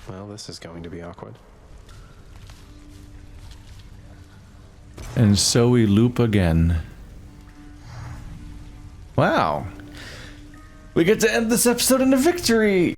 Well, this is going to be awkward. And so we loop again. Wow. We get to end this episode in a victory!